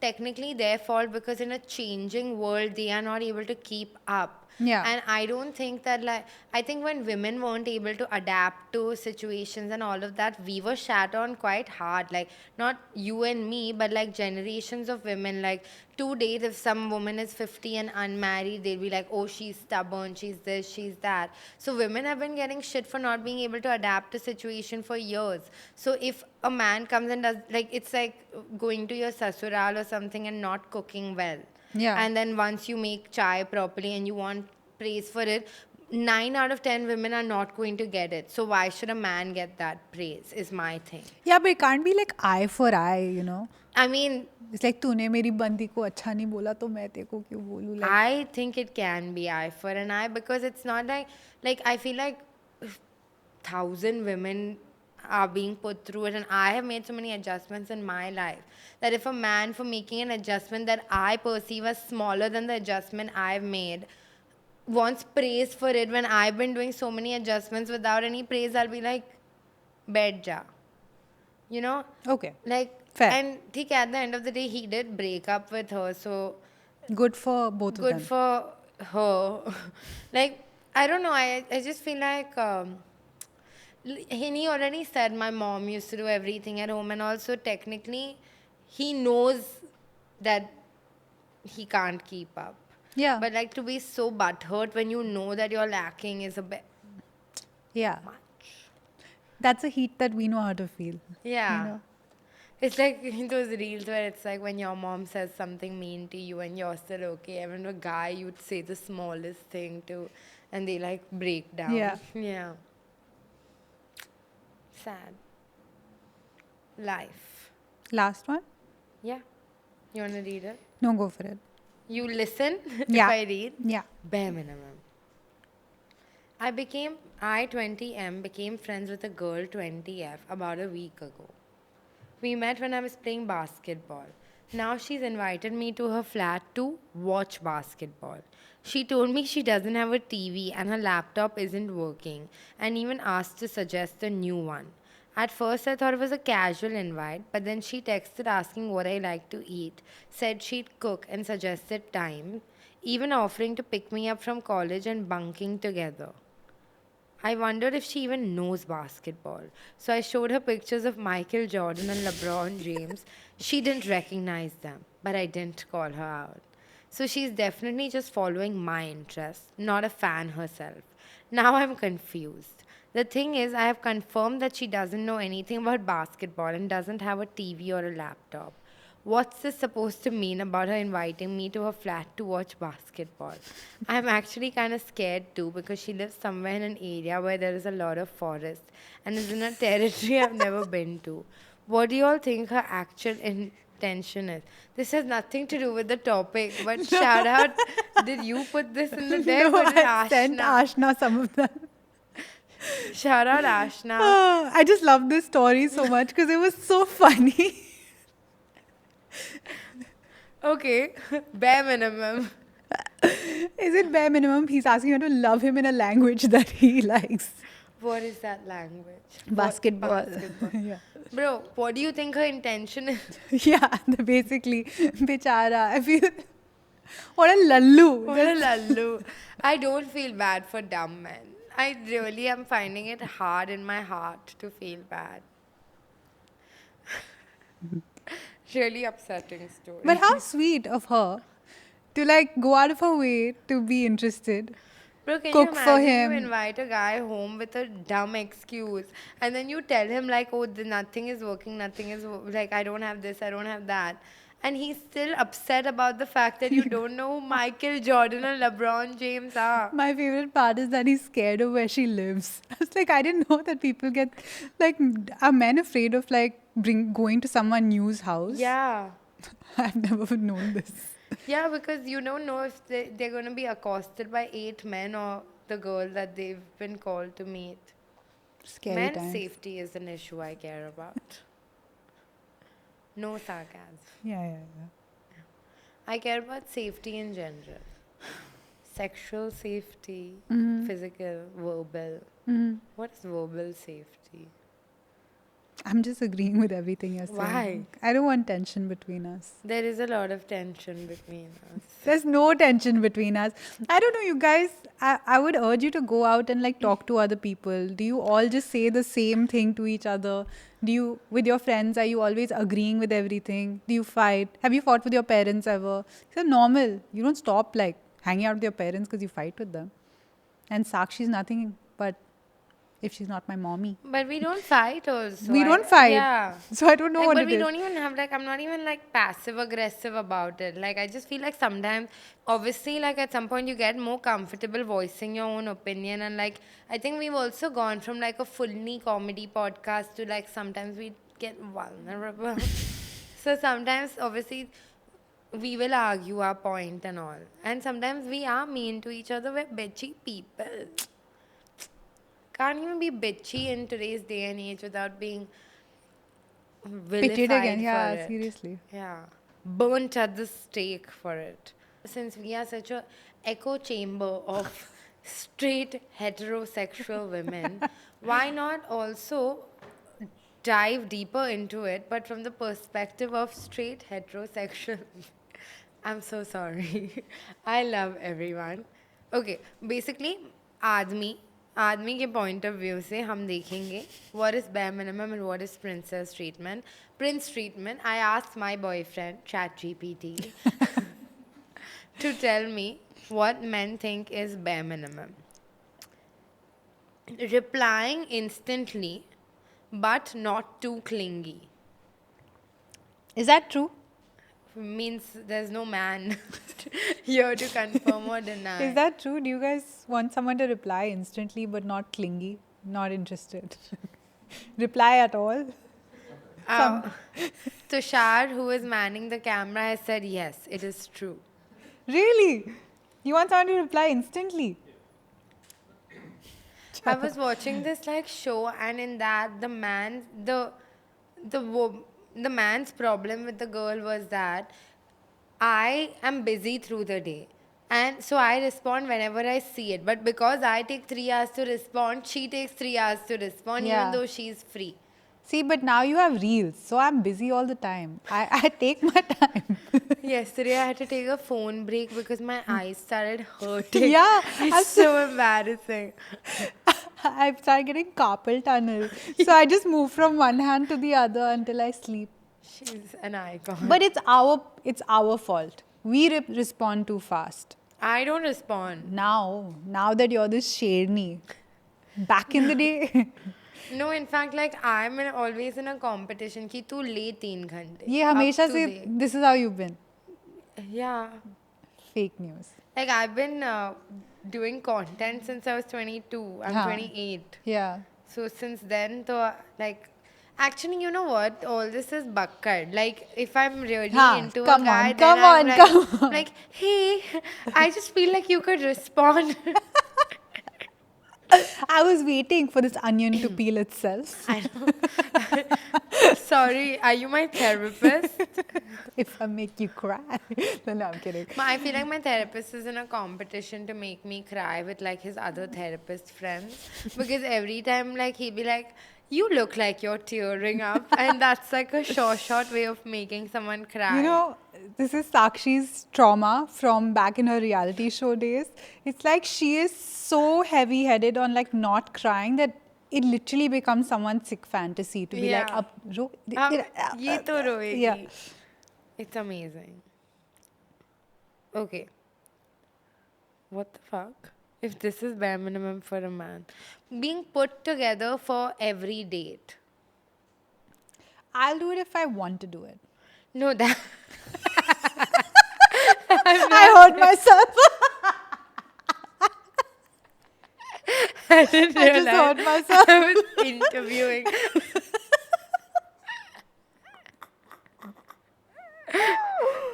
technically their fault because in a changing world, they are not able to keep up. Yeah. And I don't think that, like, I think when women weren't able to adapt to situations and all of that, we were shat on quite hard. Like, not you and me, but like generations of women. Like, to date, if some woman is 50 and unmarried, they'll be like, oh, she's stubborn, she's this, she's that. So women have been getting shit for not being able to adapt to situation for years. So if a man comes and does, like, it's like going to your sasural or something and not cooking well. Yeah. And then once you make chai properly and you want praise for it, 9 out of 10 women are not going to get it. So why should a man get that praise, is my thing. Yeah, but it can't be like eye for eye, you know. I mean, It's like तूने मेरी बंदी को अच्छा नहीं बोला तो मैं तेरे को क्यों बोलूं, like I think it can be eye for an eye because it's not like I feel like 1,000 women are being put through it, and I have made so many adjustments in my life that if a man, for making an adjustment that I perceive as smaller than the adjustment I've made, wants praise for it when I've been doing so many adjustments without any praise, I'll be like, bed ja. You know? okay, Like, fair. and think at the end of the day, he did break up with her, so Good for both of good them. for her. Like, I don't know, I just feel like he already said my mom used to do everything at home, and also technically he knows that he can't keep up. Yeah. But like, to be so butthurt when you know that you're lacking is a bit Yeah. much. That's a heat that we know how to feel. Yeah. You know? It's like those reels where it's like when your mom says something mean to you and you're still okay. And when a guy, you'd say the smallest thing to, and they like break down. Yeah. Yeah. Sad. Life. Last one? Yeah. You want to read it? No, go for it. You listen Yeah. if I read? Yeah. Bare minimum. I 20M became friends with a girl 20F about a week ago. We met when I was playing basketball. Now she's invited me to her flat to watch basketball. She told me she doesn't have a TV and her laptop isn't working, and even asked to suggest a new one. At first, I thought it was a casual invite, but then she texted asking what I like to eat, said she'd cook, and suggested time, even offering to pick me up from college and bunking together. I wondered if she even knows basketball. So I showed her pictures of Michael Jordan and LeBron James. She didn't recognize them, but I didn't call her out. So she's definitely just following my interest, not a fan herself. Now I'm confused. The thing is, I have confirmed that she doesn't know anything about basketball and doesn't have a TV or a laptop. What's this supposed to mean about her inviting me to her flat to watch basketball? I'm actually kind of scared too because she lives somewhere in an area where there is a lot of forest and is in a territory I've never been to. What do you all think her actual intention is? This has nothing to do with the topic, but shout out. Did you put this in the deck No, or did I sent Ashna? Ashna some of them. Shout out Ashna. I just love this story so much because it was so funny. Okay, bare minimum. Is it bare minimum? He's asking her to love him in a language that he likes. What is that language? Basketball. Basketball. Yeah. Bro, what do you think her intention is? Yeah, basically. Bichara. I feel. What a lallu. What a lallu. I don't feel bad for dumb men. I really am finding it hard in my heart to feel bad. Really upsetting story. But how sweet of her to like go out of her way to be interested. Bro, can cook you for imagine him. you invite a guy home with a dumb excuse and then you tell him like, oh, nothing is working, like, I don't have this, I don't have that. And he's still upset about the fact that you don't know who Michael Jordan and LeBron James are. My favorite part is that he's scared of where she lives. I was like, I didn't know that people get like, are men afraid of like going to someone new's house? Yeah. I've never known this. Yeah, because you don't know if they're going to be accosted by 8 men or the girl that they've been called to meet. Scary Men's times. safety is an issue I care about. No sarcasm. Yeah. I care about safety in general. Sexual safety, physical, verbal. What is verbal safety? I'm just agreeing with everything you're Why? saying. I don't want tension between us. There is a lot of tension between us. There's no tension between us. I don't know, you guys. I would urge you to go out and like talk to other people. Do you all just say the same thing to each other? Do you, with your friends, are you always agreeing with everything? Do you fight? Have you fought with your parents ever? It's normal. You don't stop like hanging out with your parents because you fight with them. And Sakshi's nothing but if she's not my mommy. But we don't fight also. We don't fight. Yeah. So I don't know Like, what but it we is. don't even have like, I'm not even like passive aggressive about it. Like I just feel like sometimes, obviously, like at some point you get more comfortable voicing your own opinion, and like I think we've also gone from like a fully comedy podcast to like sometimes we get vulnerable. So sometimes obviously we will argue our point and all, and sometimes we are mean to each other. We're bitchy people. Can't even be bitchy in today's day and age without being Pitied again. vilified for Yeah, it. seriously. Yeah. Burnt at the stake for it. Since we are such a echo chamber of straight heterosexual women, why not also dive deeper into it, but from the perspective of straight heterosexual? I'm so sorry. I love everyone. Okay, basically, आदमी आदमी के point of view से हम देखेंगे what is bare minimum and what is princess treatment. Prince treatment, I asked my boyfriend, ChatGPT, to tell me what men think is bare minimum. Replying instantly, but not too clingy. Is that true? Means there's no man here to confirm or deny. Is that true? Do you guys want someone to reply instantly but not clingy? Not interested. Reply at all? Tushar, who is manning the camera, has said yes, it is true. Really? You want someone to reply instantly? I was watching this like show, and in that the man's problem with the girl was that I am busy through the day. And so I respond whenever I see it. But because I take 3 hours to respond, she takes 3 hours to respond, even Yeah. though she's free. See, but now you have reels, so I'm busy all the time. I take my time. Yesterday, I had to take a phone break because my eyes started hurting. Yeah, It's so embarrassing. I've started getting carpal tunnel. So I just move from one hand to the other until I sleep. She's an icon. But it's our fault. We respond too fast. I don't respond. Now that you're this sherni. Back in the day, No, in fact, like I'm always in a competition कि तू ले 3 घंटे. ये अब हमेशा तू से दे. this is how you've been. Yeah. Fake news. Like I've been doing content since I was 22. I'm Huh. 28. Yeah. So since then, तो like actually, you know what? All this is bukkad. Like if I'm really Huh, into a come guy, on, then come I'm on, like, come on. like, hey, I just feel like you could respond. I was waiting for this onion to peel itself. I know. Sorry, are you my therapist? If I make you cry. No, I'm kidding. I feel like my therapist is in a competition to make me cry with like his other therapist friends, because every time like he'd be like, you look like you're tearing up, and that's like a short way of making someone cry. You know, this is Sakshi's trauma from back in her reality show days. It's like she is so heavy-headed on like not crying that it literally becomes someone's sick fantasy to be like, Yeah. "Ab ro, ये तो रोएगी. Yeah. It's amazing. Okay. What the fuck? If this is bare minimum for a man. Being put together for every date. I'll do it if I want to do it. No, that. I heard myself. I didn't I just realize heard myself. I was interviewing.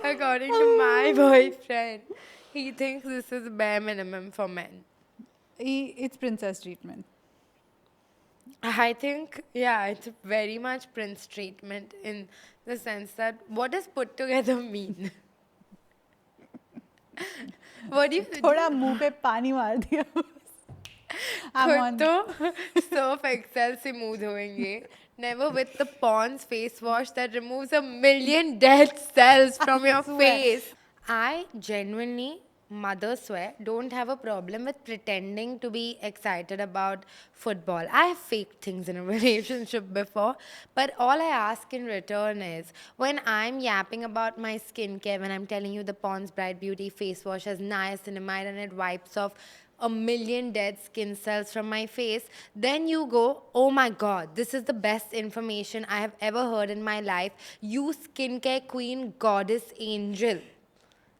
According to my boyfriend, he thinks this is bare minimum for men. It's princess treatment. I think, yeah, it's very much Prince treatment in the sense that what does put together mean? What do you थोड़ा मुंह पे पानी मार दिया. I'm खुद on. तो Surf Excel से मुंह धोएंगे. Never with the Pond's face wash that removes a million dead cells I from your swear. face. I genuinely, mother swear, don't have a problem with pretending to be excited about football. I have faked things in a relationship before, but all I ask in return is when I'm yapping about my skincare, when I'm telling you the Pond's Bright Beauty face wash has niacinamide and it wipes off a million dead skin cells from my face, then you go, oh my god, this is the best information I have ever heard in my life. You skincare queen, goddess, angel.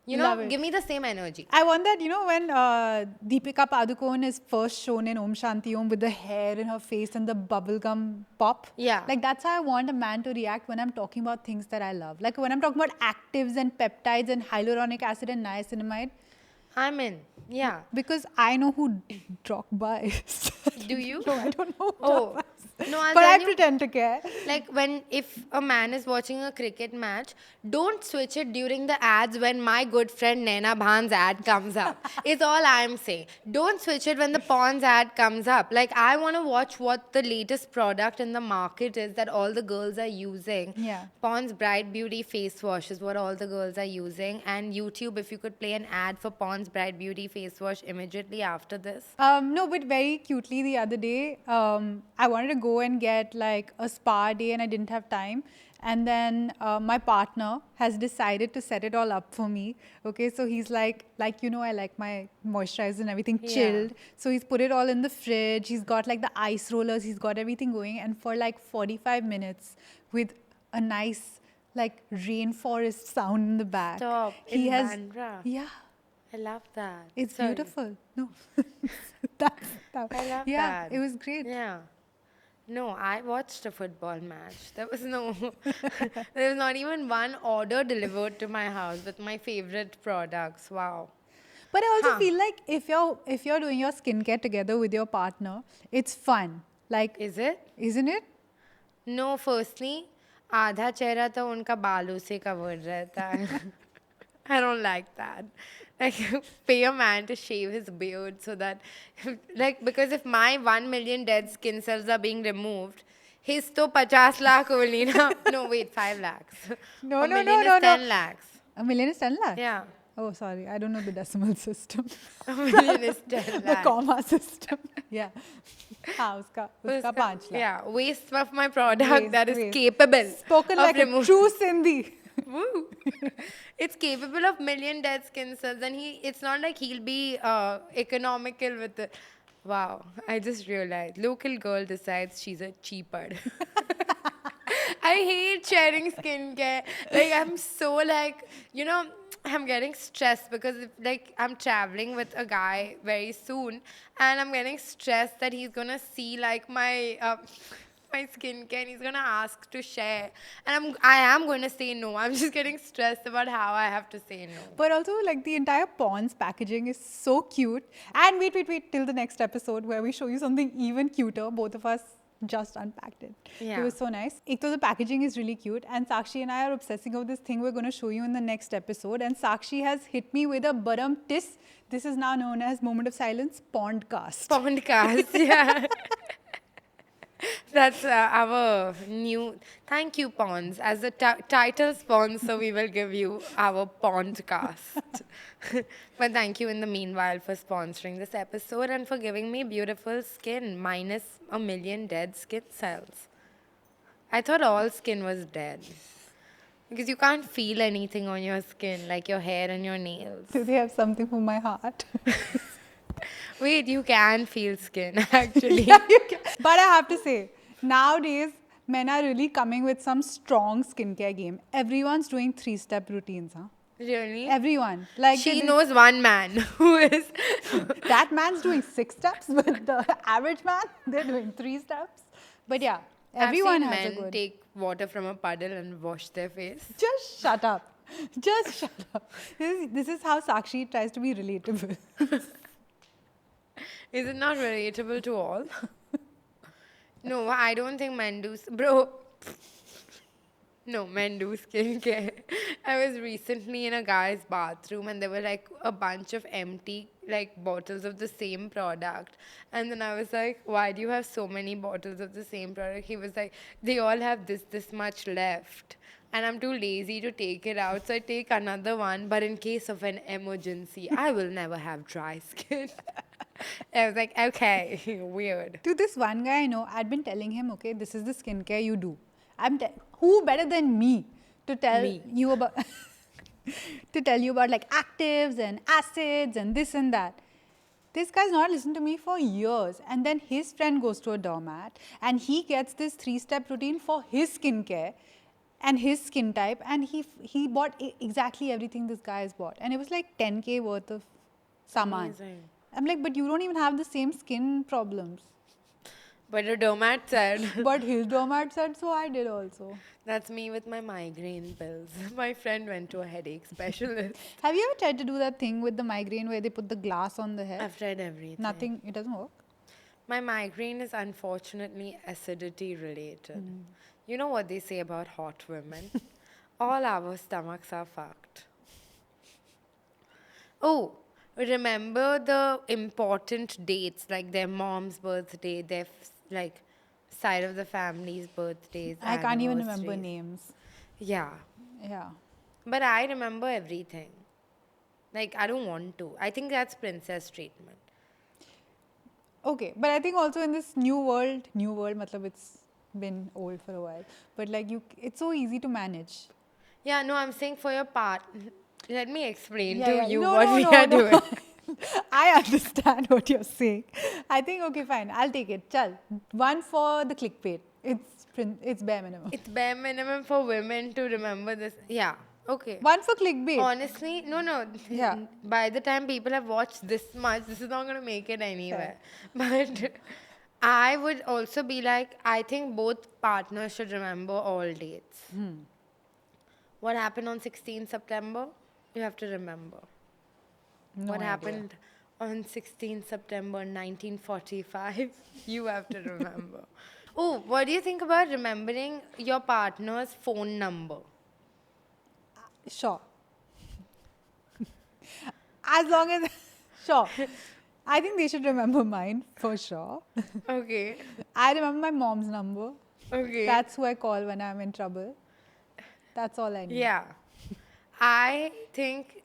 You know, Love it. give me the same energy. I want that, when Deepika Padukone is first shown in Om Shanti Om with the hair in her face and the bubblegum pop. Yeah. Like, that's how I want a man to react when I'm talking about things that I love. Like, when I'm talking about actives and peptides and hyaluronic acid and niacinamide. I'm in. Yeah. Because I know who Drogba is. Do you? No, I don't know who Oh. Drogba is. No, I'll But tell I you. pretend to care. Like if a man is watching a cricket match, don't switch it during the ads when my good friend Naina Bhan's ad comes up. Is all I'm saying. Don't switch it when the Pond's ad comes up. Like I want to watch what the latest product in the market is that all the girls are using. Yeah. Pond's Bright Beauty face wash is what all the girls are using. And YouTube, if you could play an ad for Pond's Bright Beauty face wash immediately after this. No, but very cutely the other day, I wanted to go and get like a spa day and I didn't have time. And then my partner has decided to set it all up for me. Okay, so he's I like my moisturizer and everything Yeah. chilled. So he's put it all in the fridge. He's got like the ice rollers. He's got everything going. And for like 45 minutes with a nice like rainforest sound in the back. Stop. He In has, Bandra. yeah. I love that. It's Sorry. beautiful. No, that. I love Yeah, that. it was great. Yeah. No, I watched a football match. There was there was not even one order delivered to my house with my favorite products. Wow. But I also Huh. feel like if you're doing your skincare together with your partner, it's fun. Like, Is it? isn't it? No, firstly, आधा चेहरा तो उनका बालों से covered रहता है. I don't like that. Like, pay a man to shave his beard so that, like, because if my 1 million dead skin cells are being removed, his to 50 lakh only na. No, wait, 5 lakhs. No, A no, million no, is no, 10 lakhs. A million is 10 lakhs? Yeah. Oh, sorry. I don't know the decimal system. A million is 10 The lakhs. comma system. Yeah. हाँ, उसका 5 lakh. Yeah, waste of my product Waste, that is waste. capable Spoken of like a removing. true Sindhi. Woo. It's capable of million dead skin cells, and it's not like he'll be economical with it. Wow, I just realized local girl decides she's a cheaper. I hate sharing skincare. Like I'm so like I'm getting stressed because I'm traveling with a guy very soon, and I'm getting stressed that he's gonna see like my skincare and he's gonna ask to share, and I am going to say no. I'm just getting stressed about how I have to say no. But also, like, the entire Pond's packaging is so cute. And wait till the next episode where we show you something even cuter. Both of us just unpacked it. Yeah. It was so nice. Ek to the packaging is really cute. And Sakshi and I are obsessing over this thing we're going to show you in the next episode. And Sakshi has hit me with a baram tis. This is now known as Moment of Silence Pondcast. Podcast, yeah. That's our new. Thank you, Ponds. As a title sponsor, we will give you our Pondcast. But thank you in the meanwhile for sponsoring this episode and for giving me beautiful skin minus a million dead skin cells. I thought all skin was dead. Because you can't feel anything on your skin, like your hair and your nails. Do they have something for my heart? Wait, you can feel skin, actually. Yeah, you can. But I have to say, nowadays, men are really coming with some strong skincare game. Everyone's doing 3-step routines, huh? Really? Everyone. Like She knows one man who is. that man's doing 6 steps, but the average man, they're doing 3 steps. But yeah, everyone I've has seen a men good. take water from a puddle and wash their face. Just shut up. Just shut up. This is how Sakshi tries to be relatable. Is it not relatable to all? No, I don't think men do. Bro, no, men do skincare. I was recently in a guy's bathroom and there were like a bunch of empty like bottles of the same product. And then I was like, why do you have so many bottles of the same product? He was like, they all have this much left. And I'm too lazy to take it out, so I take another one. But in case of an emergency, I will never have dry skin. I was like, okay, weird. To this one guy I know, I'd been telling him, okay, this is the skincare you do. Who better than me to tell Me. you about to tell you about like actives and acids and this and that. This guy's not listened to me for years, and then his friend goes to a doormat and he gets this 3-step routine for his skincare and his skin type, and he bought exactly everything this guy has bought, and it was like 10K worth of saman. Amazing. I'm like, but you don't even have the same skin problems. But the doormat said. But his doormat said so, I did also. That's me with my migraine pills. My friend went to a headache specialist. Have you ever tried to do that thing with the migraine where they put the glass on the head? I've tried everything. Nothing, it doesn't work. My migraine is unfortunately acidity related. You know what they say about hot women? All our stomachs are fucked. Oh, remember the important dates like their mom's birthday, their like side of the family's birthdays. I can't even remember anniversaries. names. Yeah. Yeah. But I remember everything. Like, I don't want to. I think that's princess treatment. Okay, but I think also in this new world, matlab it's been old for a while, but like it's so easy to manage. Yeah, no, I'm saying for your part. Let me explain Yeah, to yeah. you No, what no, we no, are no. doing. I understand what you're saying. I think, okay, fine, I'll take it. Chal, one for the clickbait. It's bare minimum. It's bare minimum for women to remember this. Yeah, okay. One for clickbait. Honestly, no. Yeah. By the time people have watched this much, this is not going to make it anywhere. But I would also be like, I think both partners should remember all dates. What happened on 16th September? You have to remember. No What idea. happened on 16th September 1945? You have to remember. Oh, what do you think about remembering your partner's phone number? Sure. As long as, sure. I think they should remember mine for sure. Okay. I remember my mom's number. Okay. That's who I call when I'm in trouble. That's all I need. Yeah. I think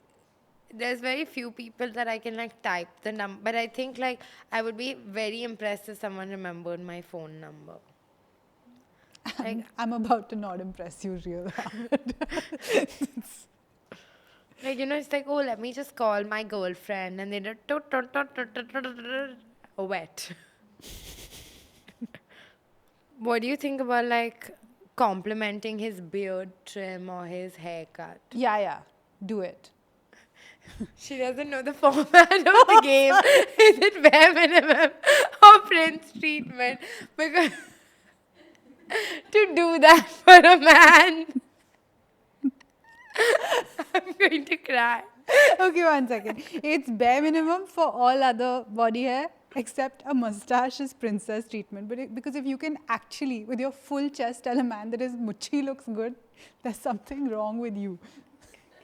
there's very few people that I can like type the number, but I think like I would be very impressed if someone remembered my phone number. Like, I'm about to not impress you real hard. like, you know, it's like, oh, let me just call my girlfriend, and they do wet. What do you think about like complimenting his beard trim or his haircut? Yeah. Do it. She doesn't know the format of the game. Is it bare minimum or prince treatment? Because to do that for a man, I'm going to cry. Okay, 1 second. It's bare minimum for all other body hair except a mustache is princess treatment. But because if you can actually, with your full chest, tell a man that his muchi looks good, there's something wrong with you.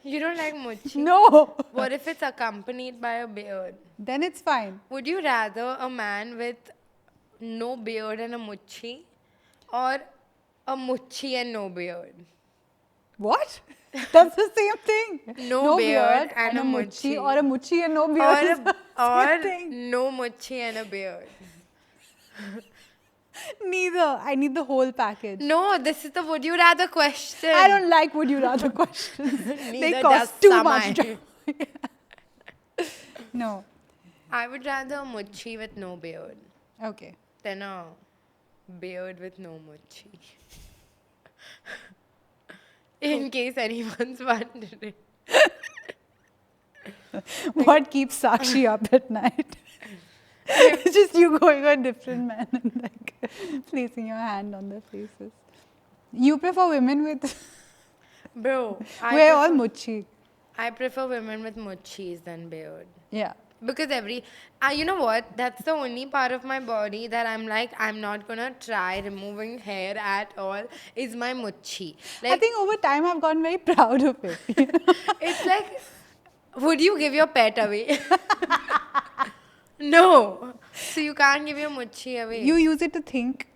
You don't like mochi? No. What if it's accompanied by a beard? Then it's fine. Would you rather a man with no beard and a muchi, or a muchi and no beard? What? That's the same thing. No beard and a muchi, muchi. or a muchi and no beard. is the same thing. No muchi and a beard. Neither. I need the whole package. No, this is the would you rather question. I don't like would you rather questions. They Neither cost does too Samai. much time. No. I would rather a muchi with no beard Okay. than a beard with no muchi. In case anyone's wondering. What keeps Sakshi up at night? It's just you going on different men and like placing your hand on their faces. You prefer women with Bro, we're all muchi. I prefer women with muchis than beard. Yeah. Because you know what? That's the only part of my body that I'm like, I'm not gonna try removing hair at all, is my muchi. I Like, think over time I've gotten very proud of it. it's like, would you give your pet away? No. So you can't give your muchi You away. use it to think.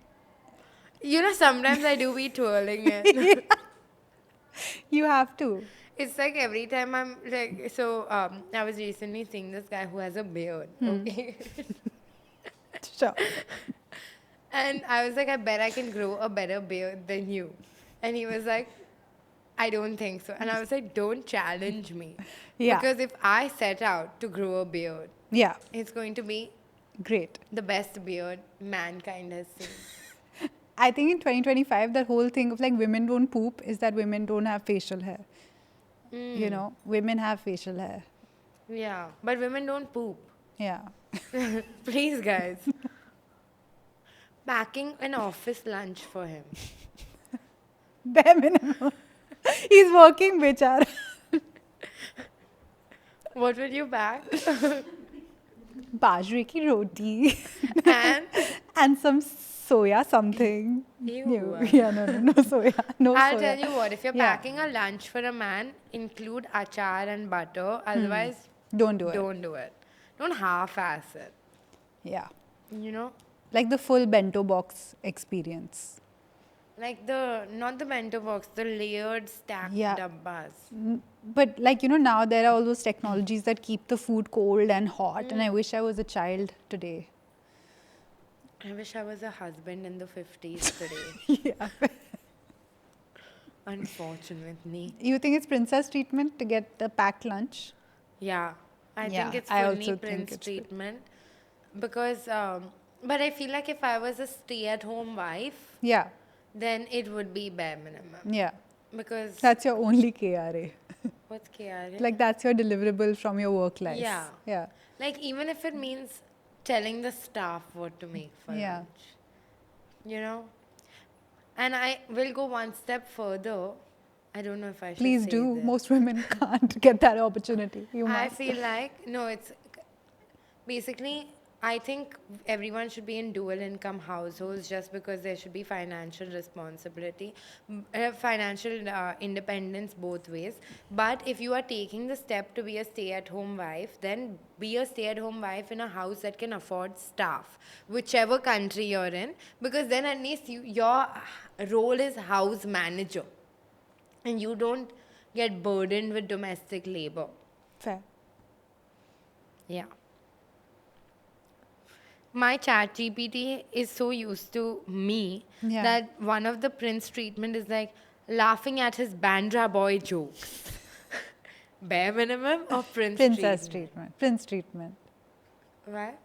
You know, sometimes I do be twirling it. You have to. It's like every time I'm like, so I was recently seeing this guy who has a beard, okay? Sure. And I was like, I bet I can grow a better beard than you. And he was like, I don't think so. And I was like, don't challenge me. Yeah. Because if I set out to grow a beard, Yeah. it's going to be Great. the best beard mankind has seen. I think in 2025, that whole thing of like women don't poop is that women don't have facial hair. You know, women have facial hair. Yeah. But women don't poop. Yeah. Please, guys. Packing an office lunch for him. Bare minimum. He's working, bichara. What will you pack? Bajre ki roti. And And some soya something. Ew. New. Yeah, no soya. No I'll soya. tell you what, if you're Yeah. packing a lunch for a man, include achar and butter. Otherwise, Don't do it. don't do it. Don't half-ass it. Yeah. You know? Like the full bento box experience. Like not the bento box, the layered stacked Yeah. dabbas. But like, you know, now there are all those technologies that keep the food cold and hot. And I wish I was a child today. I wish I was a husband in the 50s today. Yeah. Unfortunately. You think it's princess treatment to get the packed lunch? Yeah. I Yeah, think it's I fully also think prince it's treatment. Because, but I feel like if I was a stay-at-home wife, Yeah. then it would be bare minimum. Yeah. Because, That's your only KRA. what's KRA? Like that's your deliverable from your work life. Yeah. Yeah. Like, even if it means telling the staff what to make for Yeah. lunch. You know? And I will go one step further. I don't know if I should Please say do. this. Most women can't get that opportunity. You I must. feel like, no, it's basically, I think everyone should be in dual income households just because there should be financial responsibility, financial independence both ways. But if you are taking the step to be a stay at home wife, then be a stay at home wife in a house that can afford staff, whichever country you're in, because then at least your role is house manager and you don't get burdened with domestic labor. Fair. Yeah. My chat GPT is so used to me Yeah. that one of the prince treatment is like laughing at his Bandra boy jokes. Bare minimum or Princess treatment. Prince treatment. Right?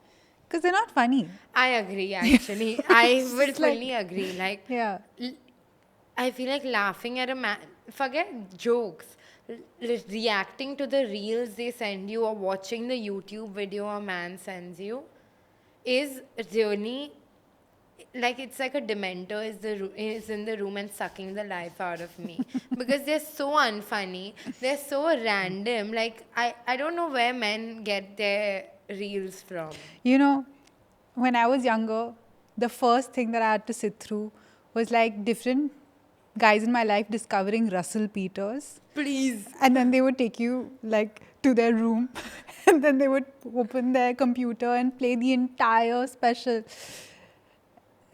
Because they're not funny. I agree actually. I will It's like- fully agree. Like Yeah. I feel like laughing at a man, forget jokes, reacting to the reels they send you or watching the YouTube video a man sends you is really like it's like a dementor is in the room and sucking the life out of me because they're so unfunny, they're so random. Like I don't know where men get their reels from. You know, when I was younger, the first thing that I had to sit through was like different guys in my life discovering Russell Peters. Please. And then they would take you like to their room and then they would open their computer and play the entire special.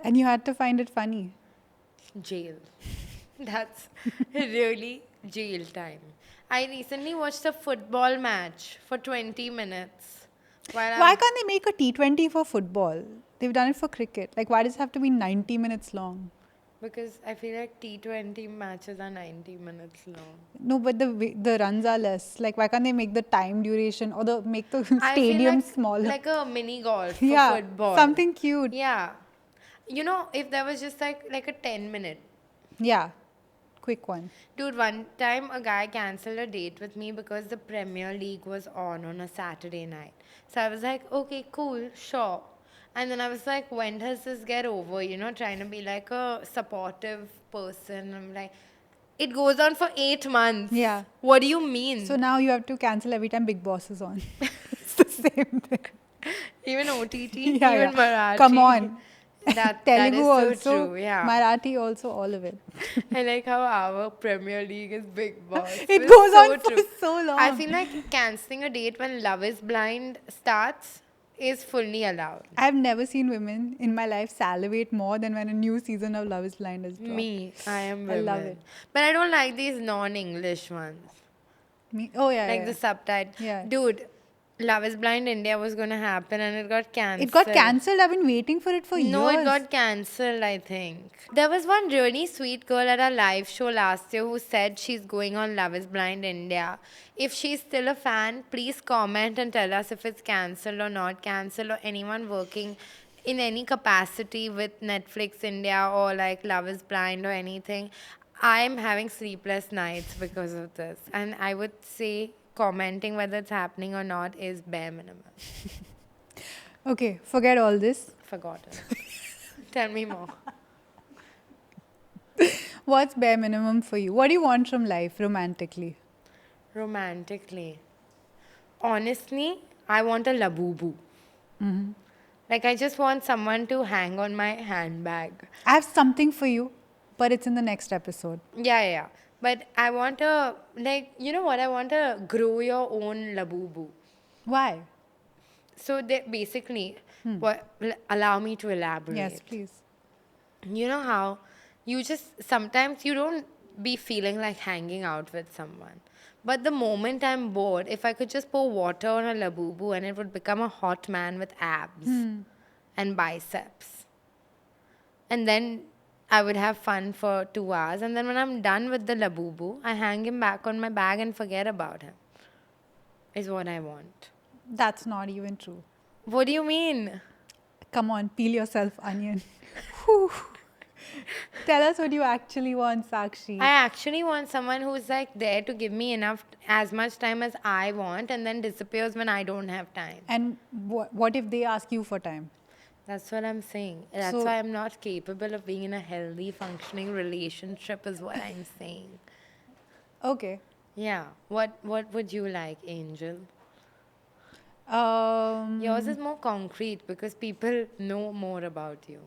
And you had to find it funny. Jail. That's really jail time. I recently watched a football match for 20 minutes. Why can't they make a T20 for football? They've done it for cricket. Like, why does it have to be 90 minutes long? Because I feel like T20 matches are 90 minutes long. No, but the runs are less. Like, why can't they make the time duration or make the I feel stadium like, smaller? like a mini golf for Yeah, football. something cute. Yeah. You know, if there was just like a 10-minute. Yeah, quick one. Dude, one time a guy cancelled a date with me because the Premier League was on a Saturday night. So I was like, okay, cool, sure. And then I was like, when does this get over? You know, trying to be like a supportive person. I'm like, it goes on for 8 months. Yeah. What do you mean? So now you have to cancel every time Big Boss is on. It's the Same thing. Even OTT, Yeah, even yeah. Marathi. Come on. That Telugu is so also, true, yeah. Marathi also, all of it. I like how our Premier League is Big Boss. It It's goes so on for true. so I long. feel like cancelling a date when Love is Blind starts is fully allowed. I've never seen women in my life salivate more than when a new season of Love is Blind has dropped. Me, I am I love it. women. But I don't like these non-English ones. Me? Oh, yeah, Like yeah. the subtitle. Yeah. Dude, Love is Blind India was gonna happen and it got It got cancelled. cancelled. I've been waiting for it for No, it years. got cancelled, I think. There was one really sweet girl at our live show last year who said she's going on Love is Blind India. If she's still a fan, please comment and tell us if it's cancelled or not cancelled, or anyone working in any capacity with Netflix India or like Love is Blind or anything. I'm having sleepless nights because of this. And I would say commenting whether it's happening or not is bare minimum. Okay, forget all this. Forgotten. Tell me more. What's bare minimum for you? What do you want from life romantically? Romantically. Honestly, I want a labubu. Like, I just want someone to hang on my handbag. I have something for you, but it's in the next episode. Yeah. But I want a, like, you know what? I want to grow your own labubu. Why? So, they basically, allow me to elaborate. Yes, please. You know how you just sometimes you don't be feeling like hanging out with someone. But the moment I'm bored, if I could just pour water on a labubu and it would become a hot man with abs and biceps. And then I would have fun for 2 hours. And then when I'm done with the labubu, I hang him back on my bag and forget about him. Is what I want. That's not even true. What do you mean? Come on, peel yourself, onion. Whew. Tell us what you actually want, Sakshi. I actually want someone who's like there to give me enough, as much time as I want, and then disappears when I don't have time. And what if they ask you for time? That's what I'm saying. That's So- why I'm not capable of being in a healthy, functioning relationship, is what I'm saying. Okay. Yeah. What would you like, Angel? Um, Yours is more concrete because people know more about you.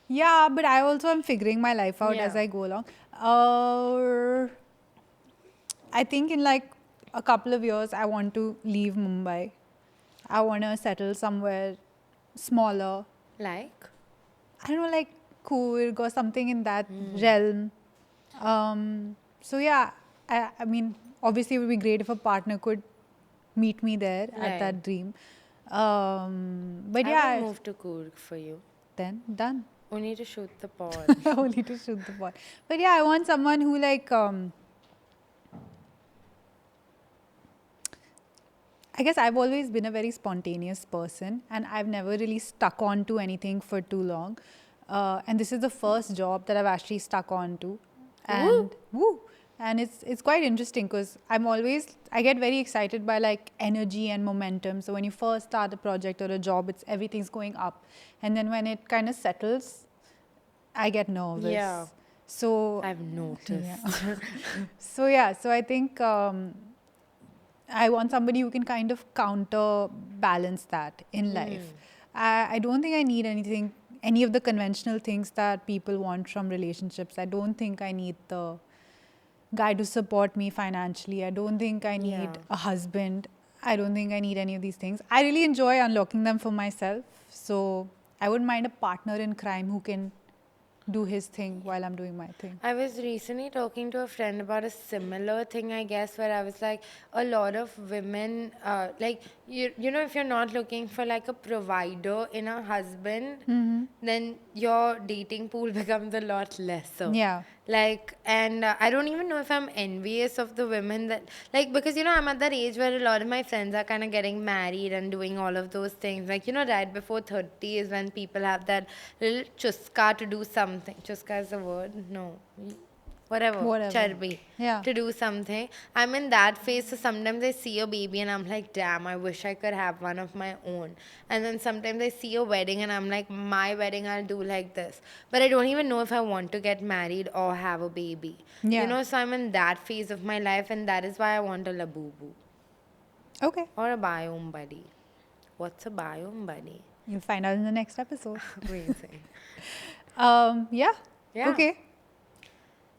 Yeah, but I also am figuring my life out Yeah. as I go along. I think in like a couple of years, I want to leave Mumbai. I want to settle somewhere smaller. Like? I don't know, like Coorg or something in that realm. So yeah, I mean, obviously it would be great if a partner could meet me there Right. at that dream. But I yeah, will move to Coorg for you. then done. Only to shoot the pod. Only to shoot the ball. But yeah, I want someone who like I guess I've always been a very spontaneous person and I've never really stuck on to anything for too long. And this is the first job that I've actually stuck on to. And woo! And it's quite interesting because I get very excited by like energy and momentum. So when you first start a project or a job, everything's going up. And then when it kind of settles, I get nervous. Yeah. So I've noticed. so I think I want somebody who can kind of counterbalance that in life. I don't think I need any of the conventional things that people want from relationships. I don't think I need the guy to support me financially. I don't think I need Yeah. a husband. I don't think I need any of these things. I really enjoy unlocking them for myself. So I wouldn't mind a partner in crime who can do his thing while I'm doing my thing. I was recently talking to a friend about a similar thing, I guess, where I was like, a lot of women, like, you know, if you're not looking for like a provider in a husband, then your dating pool becomes a lot lesser. Yeah. Like, and I don't even know if I'm envious of the women that, like, because, you know, I'm at that age where a lot of my friends are kind of getting married and doing all of those things. Like, you know, right before 30 is when people have that little chuska to do something. Chuska is the word? No. Whatever. Charbi. Yeah. To do something. I'm in that phase, so sometimes I see a baby and I'm like, damn, I wish I could have one of my own. And then sometimes I see a wedding and I'm like, my wedding I'll do like this. But I don't even know if I want to get married or have a baby. Yeah. You know, so I'm in that phase of my life, and that is why I want a labubu Okay. or a biome buddy. What's a biome, bunny? You'll find out in the next episode. Amazing. Yeah. Yeah. Okay.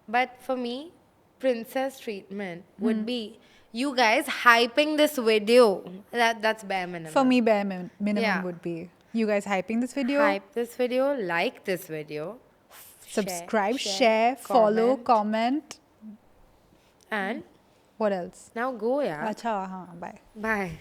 But for me, princess treatment would be you guys hyping this video. That's bare minimum. For me, bare minimum Yeah. would be you guys hyping this video. Hype this video, like this video, Subscribe, share, follow, comment. and What else? now go, yeah. Acha, bye. Bye.